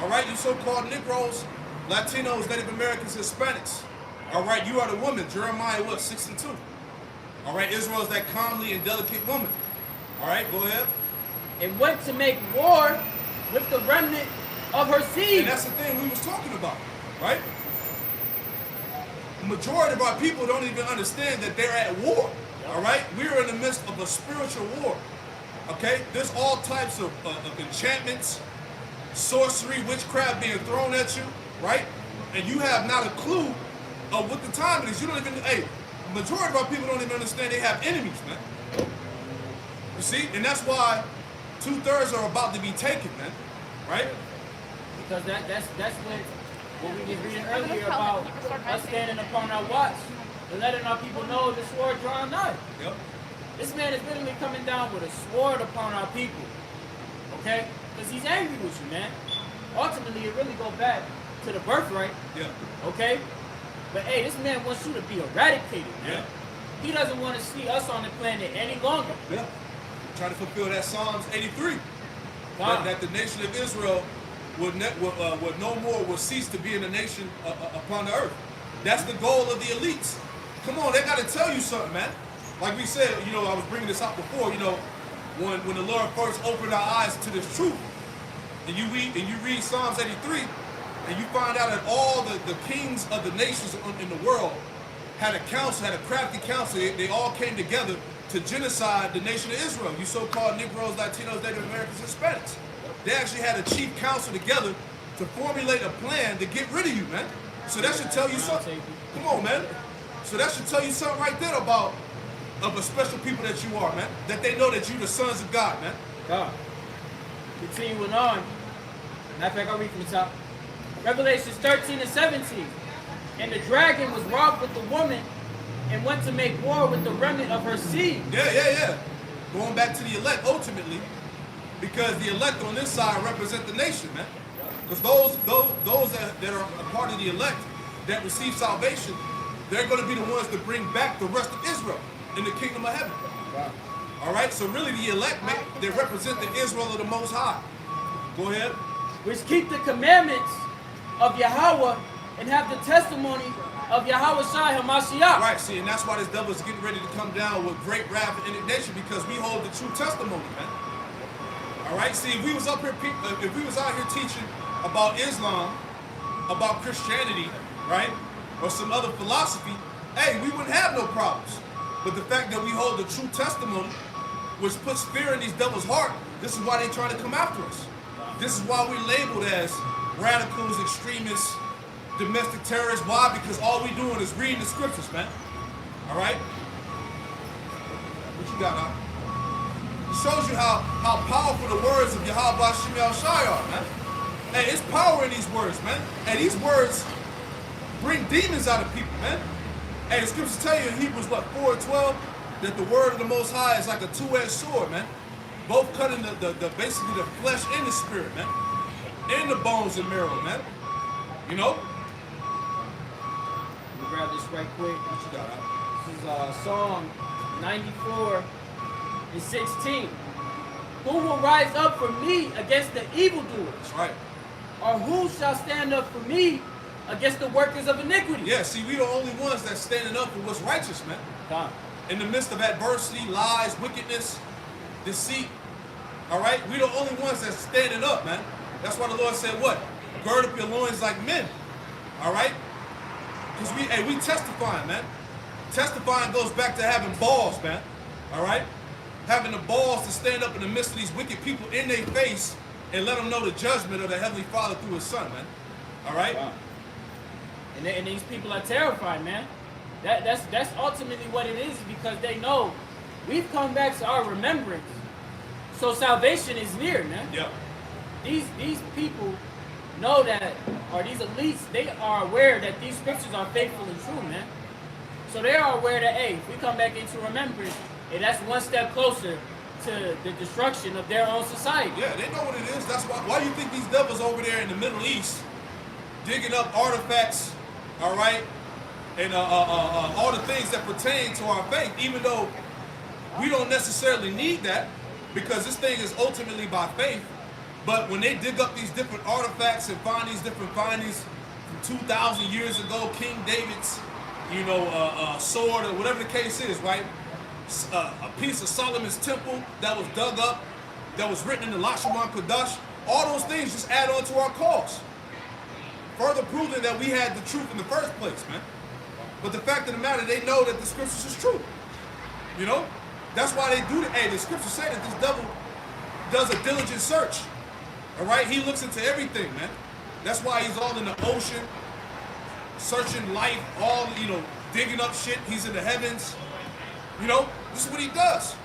All right, you so-called Negroes, Latinos, Native Americans, Hispanics. All right, you are the woman. Jeremiah, 6 and 2. All right, Israel is that calmly and delicate woman. All right, go ahead. And went to make war with the remnant of her seed. And that's the thing we was talking about, right? The majority of our people don't even understand that they're at war. All right, we're in the midst of a spiritual war. Okay? There's all types of enchantments, sorcery, witchcraft being thrown at you, right? And you have not a clue of what the time it is. You don't even, the majority of our people don't even understand they have enemies, man. You see? And that's why 2/3 are about to be taken, man. Right? Because that's what we were reading earlier about us standing upon our watch and letting our people know the sword drawn nigh. Yep. This man is literally coming down with a sword upon our people. Okay? Because he's angry with you, man. Ultimately, it really goes back to the birthright. Yeah. Okay? But hey, this man wants you to be eradicated, man. Yeah. He doesn't want to see us on the planet any longer. Yeah. Trying to fulfill that Psalms 83. God. That the nation of Israel would no more will cease to be in a nation upon the earth. That's the goal of the elites. Come on, they got to tell you something, man. Like we said, you know, I was bringing this up before, you know, when the Lord first opened our eyes to this truth, and you read Psalms 83, and you find out that all the kings of the nations in the world had a council, had a crafty council. They all came together to genocide the nation of Israel. You so-called Negroes, Latinos, Native Americans, Hispanics. They actually had a chief council together to formulate a plan to get rid of you, man. So that should tell you something. Come on, man. So that should tell you something right there about a special people that you are, man. That they know that you're the sons of God, man. God. Continuing on. Matter of fact, I'll read from the top. Revelations 13 and 17. And the dragon was wroth with the woman and went to make war with the remnant of her seed. Yeah. Going back to the elect ultimately, because the elect on this side represent the nation, man. Because those that are a part of the elect that receive salvation, they're going to be the ones that bring back the rest of Israel in the kingdom of heaven. Wow. All right, so really the elect, they represent the Israel of the Most High. Go ahead. Which keep the commandments of Yahweh and have the testimony of Yahweh Shai HaMashiach. Right, see, and that's why this devil is getting ready to come down with great wrath and indignation, because we hold the true testimony, man. All right, see, if we was out here teaching about Islam, about Christianity, right, or some other philosophy, hey, we wouldn't have no problems. But the fact that we hold the true testimony, which puts fear in these devils' heart, this is why they try to come after us. This is why we're labeled as radicals, extremists, domestic terrorists. Why? Because all we doing is reading the scriptures, man. All right? What you got, huh? It shows you how powerful the words of Yahweh Shemel Shai are, man. Hey, it's power in these words, man. And these words bring demons out of people, man. Hey, the scriptures tell you in Hebrews, 4:12, that the word of the Most High is like a two-edged sword, man. Both cutting basically the flesh and the spirit, man. And the bones and marrow, man. You know? Let me grab this right quick. What you got, huh? This is Psalm 94 and 16. Who will rise up for me against the evildoers? That's right. Or who shall stand up for me against the workers of iniquity? Yeah, see, we the only ones that's standing up for what's righteous, man. God. In the midst of adversity, lies, wickedness, deceit, all right? We the only ones that's standing up, man. That's why the Lord said what? Gird up your loins like men, all right? Because we testifying, man. Testifying goes back to having balls, man, all right? Having the balls to stand up in the midst of these wicked people in their face and let them know the judgment of the Heavenly Father through His Son, man, all right? Wow. And these people are terrified, man. That's ultimately what it is, because they know we've come back to our remembrance. So salvation is near, man. Yeah. These people know that, or these elites, they are aware that these scriptures are faithful and true, man. So they are aware that, hey, if we come back into remembrance, hey, that's one step closer to the destruction of their own society. Yeah, they know what it is. That's why you think these devils over there in the Middle East digging up artifacts, all right, and all the things that pertain to our faith, even though we don't necessarily need that, because this thing is ultimately by faith. But when they dig up these different artifacts and find these different findings from 2,000 years ago, King David's, sword or whatever the case is, right? A piece of Solomon's temple that was dug up, that was written in the Lashaman Kodash. All those things just add on to our cause. Further proving that we had the truth in the first place, man. But the fact of the matter, they know that the scriptures is true. You know? That's why they do it. Hey, the scriptures say that this devil does a diligent search. All right? He looks into everything, man. That's why he's all in the ocean, searching life, all, digging up shit. He's in the heavens. This is what he does.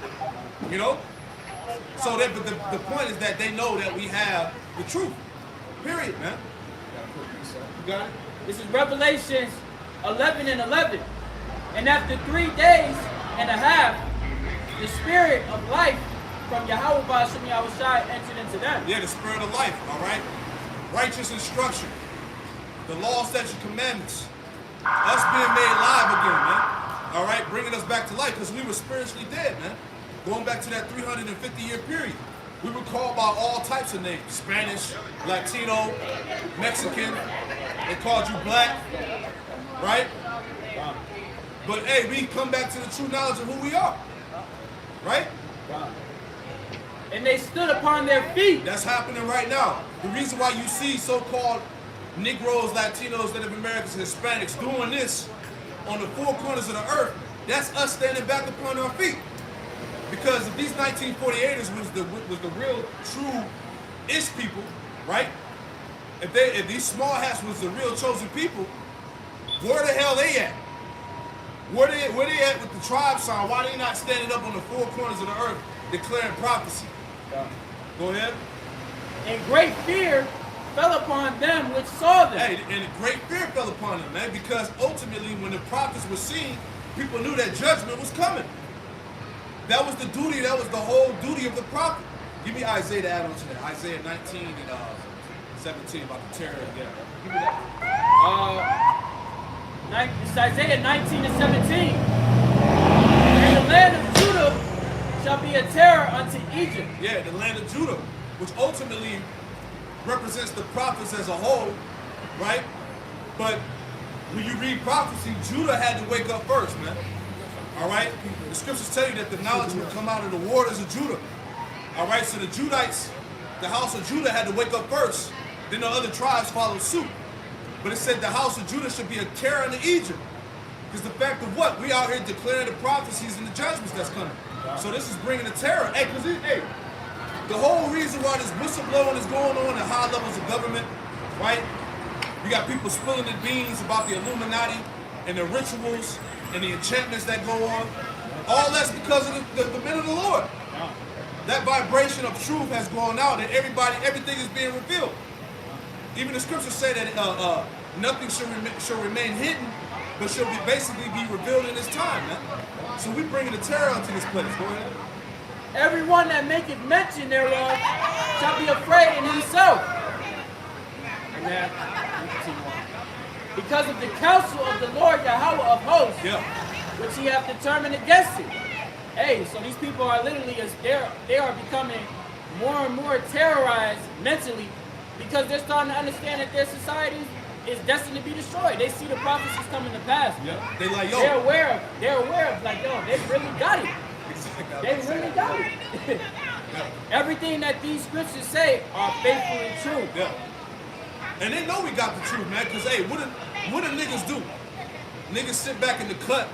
So that, but the point is that they know that we have the truth. Period, man. You got it? This is Revelations 11:11. And after 3 days and a half, the spirit of life from Yahweh Ba'ashem Yahushai entered into them. Yeah, the spirit of life, all right? Righteous instruction. The law, statutes, commandments. Us being made live again, man. All right? Bringing us back to life because we were spiritually dead, man. Going back to that 350-year period. We were called by all types of names. Spanish, Latino, Mexican. They called you black, right? But hey, we come back to the true knowledge of who we are, right? And they stood upon their feet. That's happening right now. The reason why you see so-called Negroes, Latinos, Native Americans, Hispanics doing this on the four corners of the earth, that's us standing back upon our feet. Because if these 1948ers was the real, true ish people, right? If these small hats was the real chosen people, where the hell they at? Where they at with the tribe sign? Why they not standing up on the four corners of the earth declaring prophecy? Go ahead. And great fear fell upon them which saw them. Hey, and great fear fell upon them, man, because ultimately when the prophets were seen, people knew that judgment was coming. That was the duty, that was the whole duty of the prophet. Give me Isaiah to add on to that. Isaiah 19 and 17 about the terror again. Give me that. It's Isaiah 19 and 17. And the land of Judah shall be a terror unto Egypt. Yeah, the land of Judah, which ultimately represents the prophets as a whole, right? But when you read prophecy, Judah had to wake up first, man. All right? The scriptures tell you that the knowledge would come out of the waters of Judah. All right? So the Judites, the house of Judah had to wake up first. Then the other tribes followed suit. But it said the house of Judah should be a terror unto Egypt. Because the fact of what? We out here declaring the prophecies and the judgments that's coming. So this is bringing the terror. Hey, because the whole reason why this whistleblowing is going on at high levels of government, right? You got people spilling the beans about the Illuminati and the rituals and the enchantments that go on. All that's because of the men of the Lord. That vibration of truth has gone out and everything is being revealed. Even the scriptures say that nothing shall remain hidden, but shall basically be revealed in this time, man. So we bringing the terror into this place. Go ahead. Everyone that maketh mention thereof shall be afraid in himself. Amen. Because of the counsel of the Lord Yahweh of hosts, which he hath determined against it. Hey, so these people are literally, they are becoming more and more terrorized mentally because they're starting to understand that their society is destined to be destroyed. They see the prophecies coming to pass. Yeah. They like, yo. They're aware of, like, yo, they really got it. They really got it. Everything that these scriptures say are faithful and true. Yeah. And they know we got the truth, man, because, hey, what do niggas do? Niggas sit back in the cut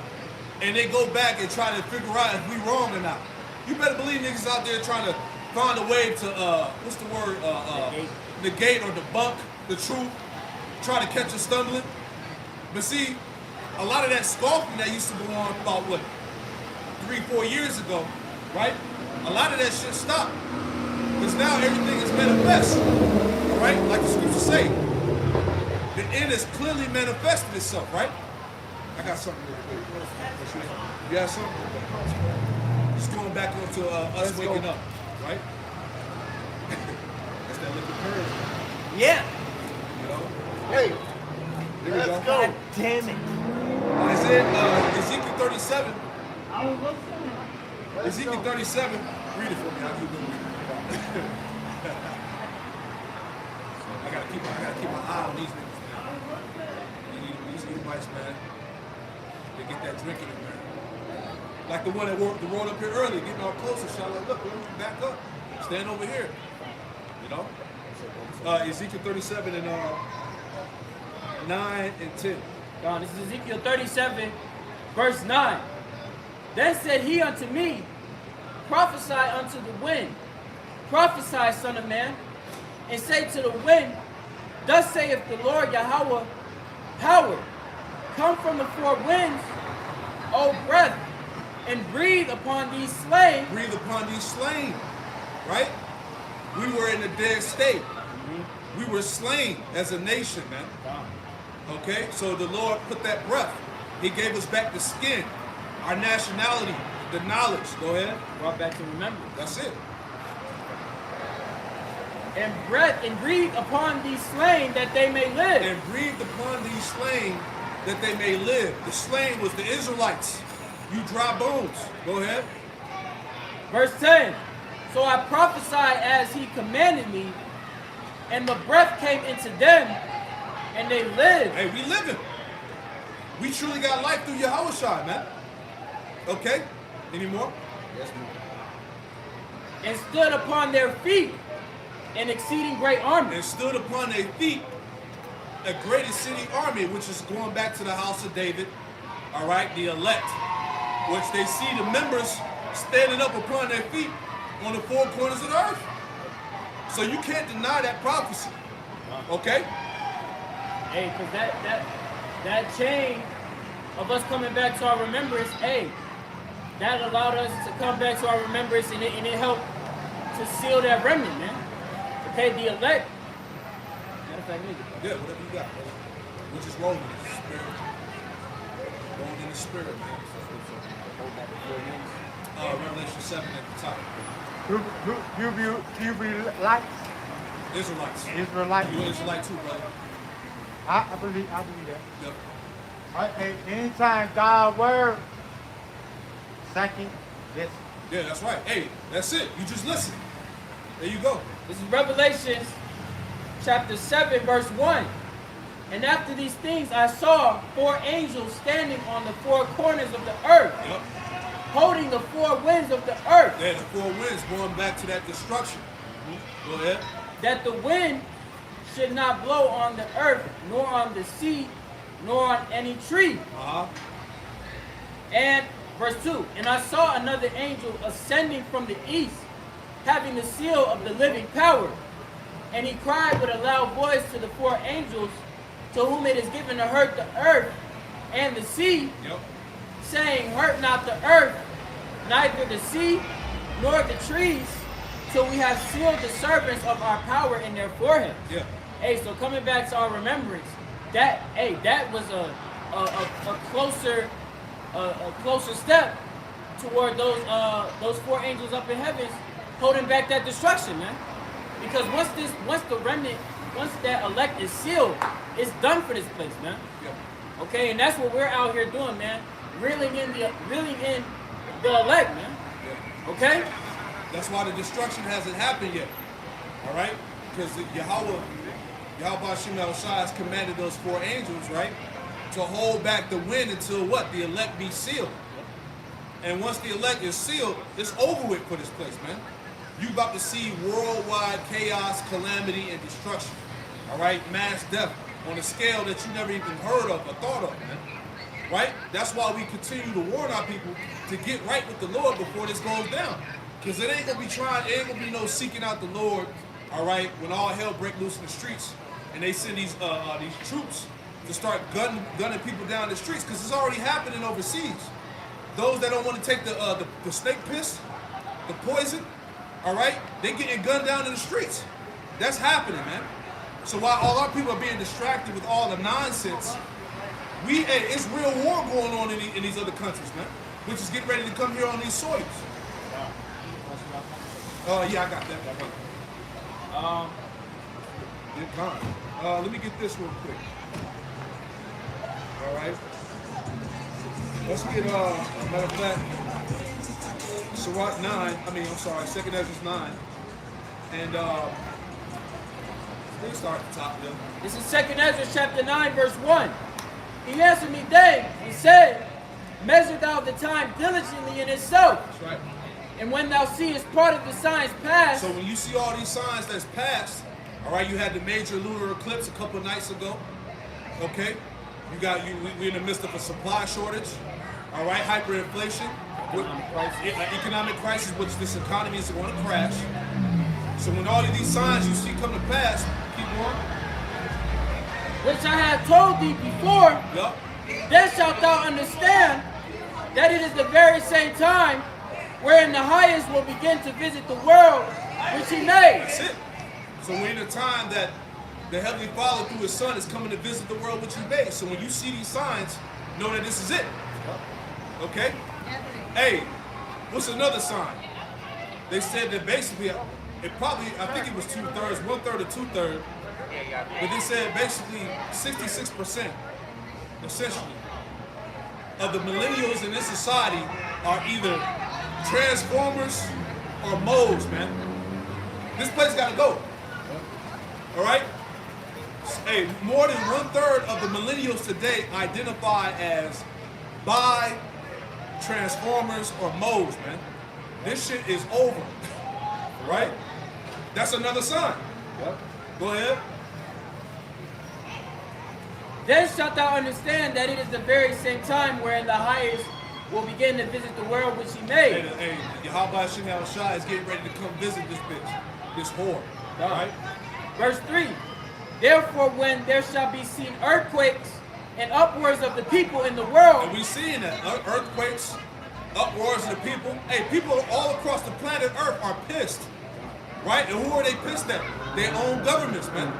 and they go back and try to figure out if we wrong or not. You better believe niggas out there trying to find a way to, what's the word, negate or debunk the truth, try to catch us stumbling. But see, a lot of that scoffing that used to go on about, what, 3-4 years ago, right? A lot of that shit stopped. Because now everything is manifest. All right? Like the scriptures say. The end has clearly manifested itself, right? I got something real quick. You got something? Just going back onto us waking up, right? That's that liquid courage. Yeah. You know? Hey, Here we go. go. Damn it. Ezekiel 37. Ezekiel 37. Read it for me. I'll keep doing it. I gotta keep my eye on these niggas, man. These Edomites, man. They get that drink in it, man. Like the one that rolled up here early, getting all closer. Shot like, look, back up. Stand over here. You know? Ezekiel 37 and 9 and 10. This is Ezekiel 37, verse 9. Then said he unto me, prophesy unto the wind. Prophesy, son of man, and say to the wind, thus saith the Lord Yahweh, power, come from the four winds, O breath, and breathe upon these slain. Breathe upon these slain, right? We were in a dead state. We were slain as a nation, man. Okay, so the Lord put that breath. He gave us back the skin, our nationality, the knowledge. Go ahead. Brought back to remember. That's it. And breath and breathe upon these slain that they may live. And breathed upon these slain that they may live. The slain was the Israelites. You dry bones. Go ahead. Verse 10. So I prophesied as he commanded me, and the breath came into them, and they lived. Hey, we living. We truly got life through Yahushua, man. Okay? Any more? Yes, ma'am. And stood upon their feet an exceeding great army. And stood upon their feet a great exceeding army, which is going back to the house of David. All right, the elect, which they see the members standing up upon their feet on the four corners of the earth. So you can't deny that prophecy. Okay? Hey, because that chain of us coming back to our remembrance, hey, that allowed us to come back to our remembrance, and it helped to seal that remnant, man. Okay, the elect. Matter of fact, nigga. Yeah, whatever you got, brother. We're just rolling in the spirit. Rolling in the spirit, man. Revelation 7 at the top. Israelites. Israelites. Israelites. You Israelite too, brother. I believe that. Yep. Anytime God's word, second, listen. Yeah, that's right. Hey, that's it. You just listen. There you go. This is Revelation chapter 7, verse 1. And after these things I saw four angels standing on the four corners of the earth, Yep. holding the four winds of the earth, Yeah, the four winds going back to that destruction. Go ahead. that the wind should not blow on the earth, nor on the sea, nor on any tree. Uh-huh. And verse 2, and I saw another angel ascending from the east, having the seal of the living power. And he cried with a loud voice to the four angels, to whom it is given to hurt the earth and the sea, Yep. saying, hurt not the earth, neither the sea, nor the trees, till we have sealed the servants of our power in their foreheads. Yeah. Hey, so coming back to our remembrance, that was a closer step toward those four angels up in heavens holding back that destruction, man. Because once that elect is sealed, it's done for this place, man. Yeah. Okay, and that's what we're out here doing, man. Reeling in the elect, man. Yeah. Okay? That's why the destruction hasn't happened yet. All right? Because Yahweh Hashem has commanded those four angels, right, to hold back the wind until what? The elect be sealed. And once the elect is sealed, it's over with for this place, man. You about to see worldwide chaos, calamity, and destruction. All right? Mass death on a scale that you never even heard of or thought of, man. Right? That's why we continue to warn our people to get right with the Lord before this goes down. Because it ain't going to be no seeking out the Lord, all right, when all hell break loose in the streets and they send these troops to start gunning people down the streets, because it's already happening overseas. Those that don't want to take the snake piss, the poison, all right, they getting gunned down in the streets. That's happening, man. So while all our people are being distracted with all the nonsense, it's real war going on in these other countries, man, which is getting ready to come here on these soils. Yeah, I got that. Good con. Let me get this real quick. All right. Let's get, matter of fact, Sirach 9, 2nd Ezra 9. And we'll start at the top there. This is 2nd Ezra chapter 9, verse 1. He answered me then, he said, measure thou the time diligently in itself. That's right. And when thou seest part of the signs pass. So when you see all these signs that's passed, all right, you had the major lunar eclipse a couple of nights ago. Okay? We're in the midst of a supply shortage. All right, hyperinflation, economic crisis, which this economy is going to crash. So when all of these signs you see come to pass, keep going. Which I had told thee before, Yup. then shalt thou understand that it is the very same time wherein the highest will begin to visit the world which he made. That's it. So we're in a time that the Heavenly Father through His Son is coming to visit the world which He made. So when you see these signs, know that this is it. Okay? Hey, what's another sign? They said that basically, it probably, I think it was 2/3, 1/3 or 2/3, but they said basically 66%, essentially, of the millennials in this society are either transformers or moles, man. This place gotta go. All right? Hey, more than 1/3 of the millennials today identify as bi, transformers, or moles, man. This shit is over. Right? That's another sign. Yep. Go ahead. Then shalt thou understand that it is the very same time wherein the highest will begin to visit the world which he made. Hey, Yahweh Shem Shai is getting ready to come visit this bitch, this whore. All right? Verse 3. Therefore, when there shall be seen earthquakes and upwards of the people in the world. And we seeing that. Earthquakes, uproars of the people. Hey, people all across the planet Earth are pissed. Right? And who are they pissed at? Their own governments, man.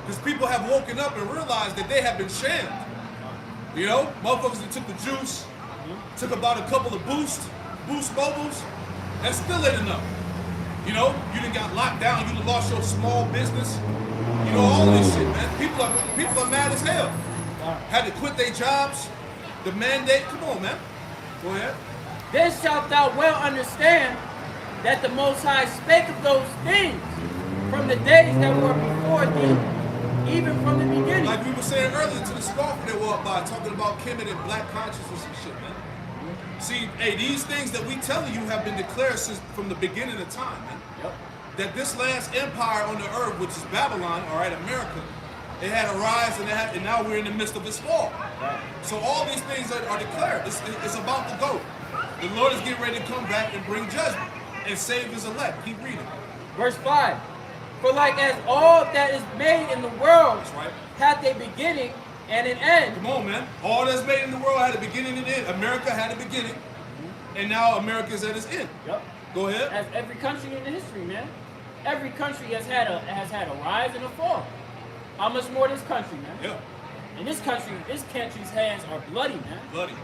Because people have woken up and realized that they have been shammed. You know? Motherfuckers that took the juice, took about a couple of boost mobiles. That still ain't enough. You know? You done got locked down. You done lost your small business. You know, all this shit, man. People are mad as hell. Had to quit their jobs. The mandate. Come on, man. Go ahead. Then shalt thou well understand that the Most High spake of those things from the days that were before thee, even from the beginning. Like we were saying earlier to the scoffer that walked by, talking about Kemet and black consciousness and shit, man. See, hey, these things that we telling you have been declared since from the beginning of time, man. Yep. That this last empire on the earth, which is Babylon, all right, America, it had a rise and now we're in the midst of its fall. Right. So all these things are declared. It's about to go. The Lord is getting ready to come back and bring judgment and save His elect. Keep reading. Verse 5. For like as all that is made in the world That's right. hath a beginning and an end. Come on, man. All that's made in the world had a beginning and end. America had a beginning, and now America is at its end. Yep. Go ahead. As every country in the history, man. Every country has had a rise and a fall. How much more this country, man? Yeah. And this country's hands are bloody, man. Bloody.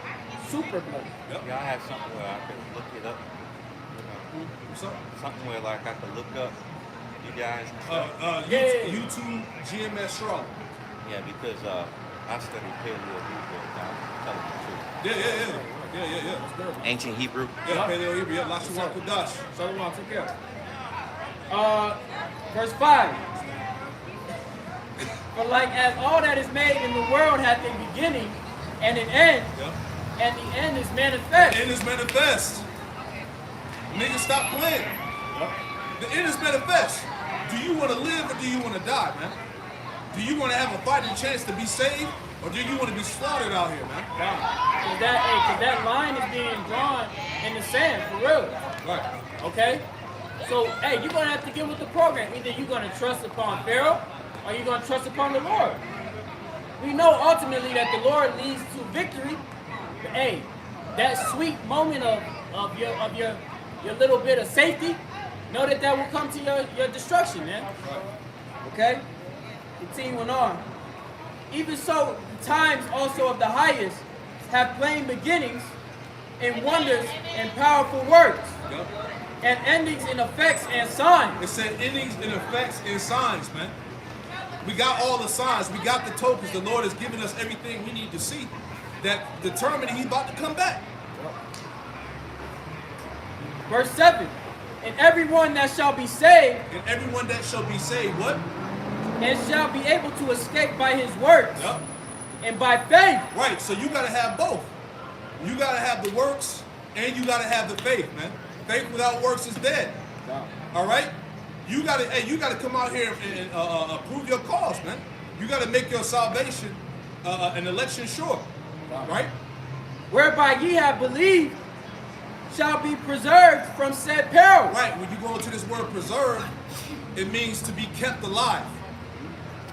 Super bloody. Yep. Y'all have something where I could look it up. What's up? Something where like I could look up you guys. YouTube GMS Charlotte. Yeah, because I studied Paleo Hebrew. I'm telling the truth. Yeah. Ancient Hebrew. Yeah, Paleo Hebrew. Yeah, Lashuwa Kodash. Shalom, take care. Verse 5. For like as all that is made in the world hath a beginning and an end, Yeah. and the end is manifest. The end is manifest. Niggas, stop playing. The end is manifest. Do you want to live or do you want to die, man? Do you want to have a fighting chance to be saved, or do you want to be slaughtered out here, man? Cause that line is being drawn in the sand, for real. Right. Okay? So, hey, you're gonna have to get with the program. Either you're gonna trust upon Pharaoh, or you're gonna trust upon the Lord. We know ultimately that the Lord leads to victory. But hey, that sweet moment of your little bit of safety, know that will come to your destruction, man. Okay? Continuing on. Even so, the times also of the highest have plain beginnings in wonders and powerful works, Yep. and endings in effects and signs. It said endings and effects and signs, man. We got all the signs. We got the tokens. The Lord has given us everything we need to see that determine He's about to come back. Verse 7. And everyone that shall be saved And everyone that shall be saved, what? and shall be able to escape by his works Yep. and by faith. Right. So you got to have both. You got to have the works and you got to have the faith, man. Faith without works is dead. All right? You got to come out here and prove your cause, man. You got to make your salvation an election sure. Right? whereby ye have believed, shall be preserved from said peril. Right, when you go into this word preserve, it means to be kept alive.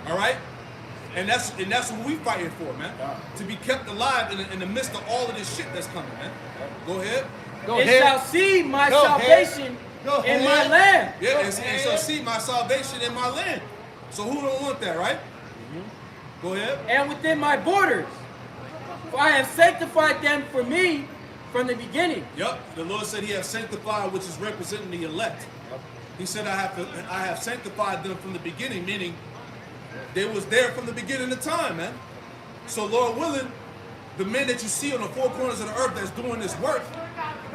All right? And that's what we fighting for, man. To be kept alive in the midst of all of this shit that's coming, man. Go ahead. It shall see my salvation in my land. Yeah, it shall see my salvation in my land. So who don't want that, right? Go ahead. And within my borders. For I have sanctified them for me from the beginning. Yep. The Lord said he has sanctified, which is representing the elect. He said I have sanctified them from the beginning, meaning they was there from the beginning of time, man. So Lord willing, the men that you see on the four corners of the earth that's doing this work,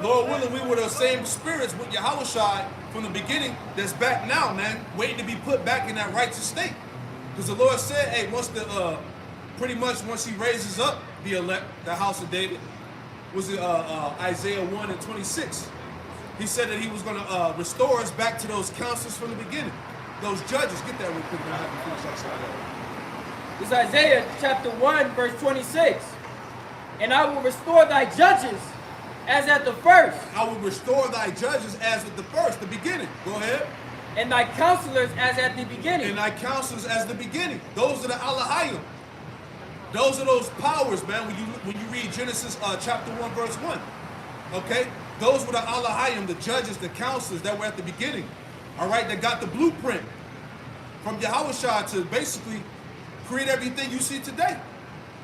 Lord willing, we were the same spirits with Yahushua from the beginning that's back now, man, waiting to be put back in that righteous state. Because the Lord said, hey, pretty much once he raises up the elect, the house of David, was Isaiah 1 and 26. He said that he was going to restore us back to those counsels from the beginning. Those judges, get that real quick. I have to finish outside. It's Isaiah chapter 1, verse 26. And I will restore thy judges as at the first. I will restore thy judges as at the first, the beginning. Go ahead. And thy counselors as at the beginning. And thy counselors as the beginning. Those are the Alahayim. Those are those powers, man, when you read Genesis chapter 1, verse 1. Okay? Those were the Alahayim, the judges, the counselors that were at the beginning. All right? That got the blueprint from Yahushua to basically create everything you see today.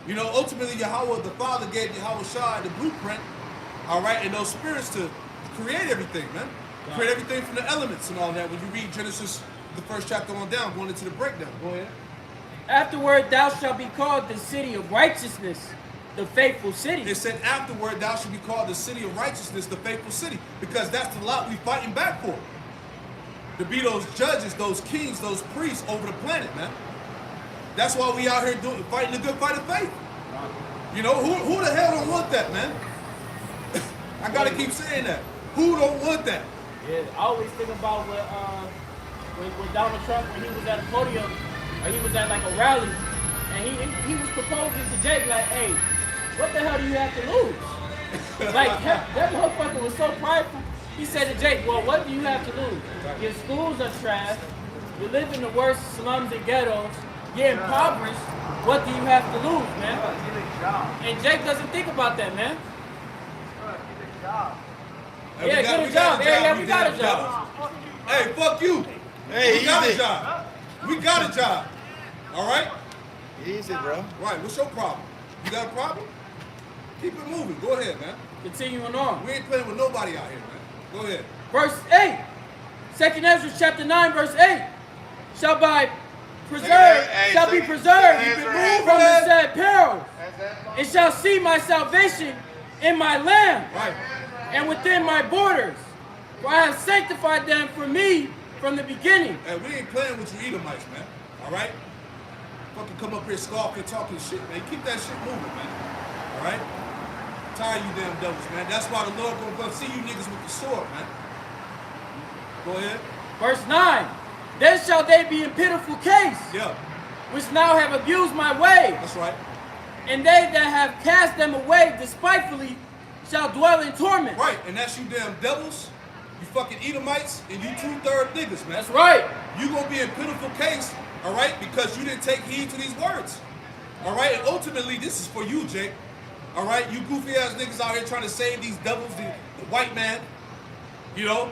You know, ultimately, Yahweh, the Father, gave Yahushua the blueprint, all right, and those spirits to create everything, man. Wow. Create everything from the elements and all that. When you read Genesis, the first chapter on down, going into the breakdown. Go ahead. Afterward, thou shalt be called the city of righteousness, the faithful city. It said, afterward, thou shalt be called the city of righteousness, the faithful city, because that's the lot we fighting back for. To be those judges, those kings, those priests over the planet, man. That's why we out here fighting the good fight of faith. You know, who the hell don't want that, man? I gotta keep saying that. Who don't want that? Yeah, I always think about when Donald Trump, when he was at a podium, or he was at like a rally, and he was proposing to Jake, like, hey, what the hell do you have to lose? Like, that motherfucker was so prideful. He said to Jake, well, what do you have to lose? Your schools are trash. You live in the worst slums and ghettos. You're impoverished. What do you have to lose, man? And Jake doesn't think about that, man. Hey, get a job. Yeah, we got a job. Hey, fuck you. Hey, we got a job. We got a job. All right? Easy, bro. Right, what's your problem? You got a problem? Keep it moving. Go ahead, man. Continuing on. We ain't playing with nobody out here, man. Go ahead. Verse 8. 2nd Ezra chapter 9, verse 8. Shall be preserved from the said perils. It shall see my salvation in my land. Right. And within my borders. For I have sanctified them for me from the beginning. Hey, we ain't playing with you Edomites, man. All right? Fucking come up here scoffing, talking shit, man. Keep that shit moving, man. All right? I'm tired of you damn devils, man. That's why the Lord gonna come see you niggas with the sword, man. Go ahead. Verse 9. Then shall they be in pitiful case. Yeah. Which now have abused my way. That's right. And they that have cast them away despitefully shall dwell in torment. Right, and that's you damn devils, you fucking Edomites, and you 2/3 niggas, man. That's right. You gonna be in pitiful case, all right, because you didn't take heed to these words. All right, and ultimately this is for you, Jake. All right, you goofy ass niggas out here trying to save these devils, the white man, you know,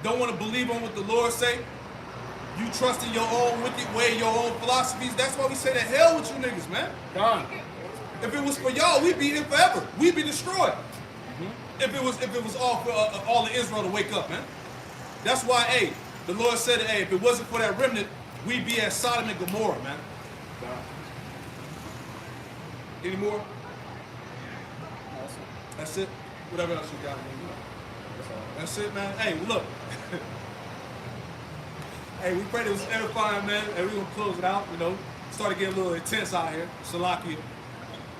don't want to believe on what the Lord say. You trust in your own wicked way, your own philosophies. That's why we say to hell with you niggas, man. Done. If it was for y'all, we'd be here forever. We'd be destroyed. If it was all for all of Israel to wake up, man. That's why, hey, the Lord said, hey, if it wasn't for that remnant, we'd be at Sodom and Gomorrah, man. Any more? That's it. Whatever else you got, man. That's it, man. Hey, look. Hey, we prayed it was edifying, man, and we're going to close it out, you know. Started getting a little intense out here. Salakia.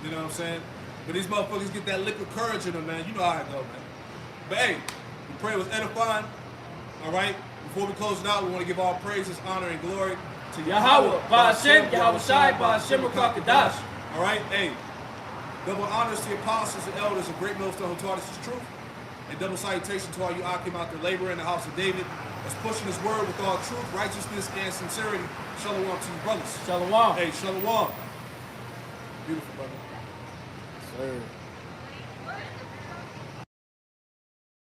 You know what I'm saying? But these motherfuckers get that liquid courage in them, man. You know how it go, man. But hey, we pray it was edifying. All right? Before we close it out, we want to give all praises, honor, and glory to Yahweh, Ba'ashem, Yahweh Shai, Ba'ashem, Kadash. All right? Hey, Double honors to the apostles and elders and great millstone who taught us the truth. And double salutation to all you Akim out there labor in the house of David, that's pushing his word with all truth, righteousness, and sincerity. Shalom to you, brothers. Shalom. Hey, shalom. Beautiful, brother. Sir.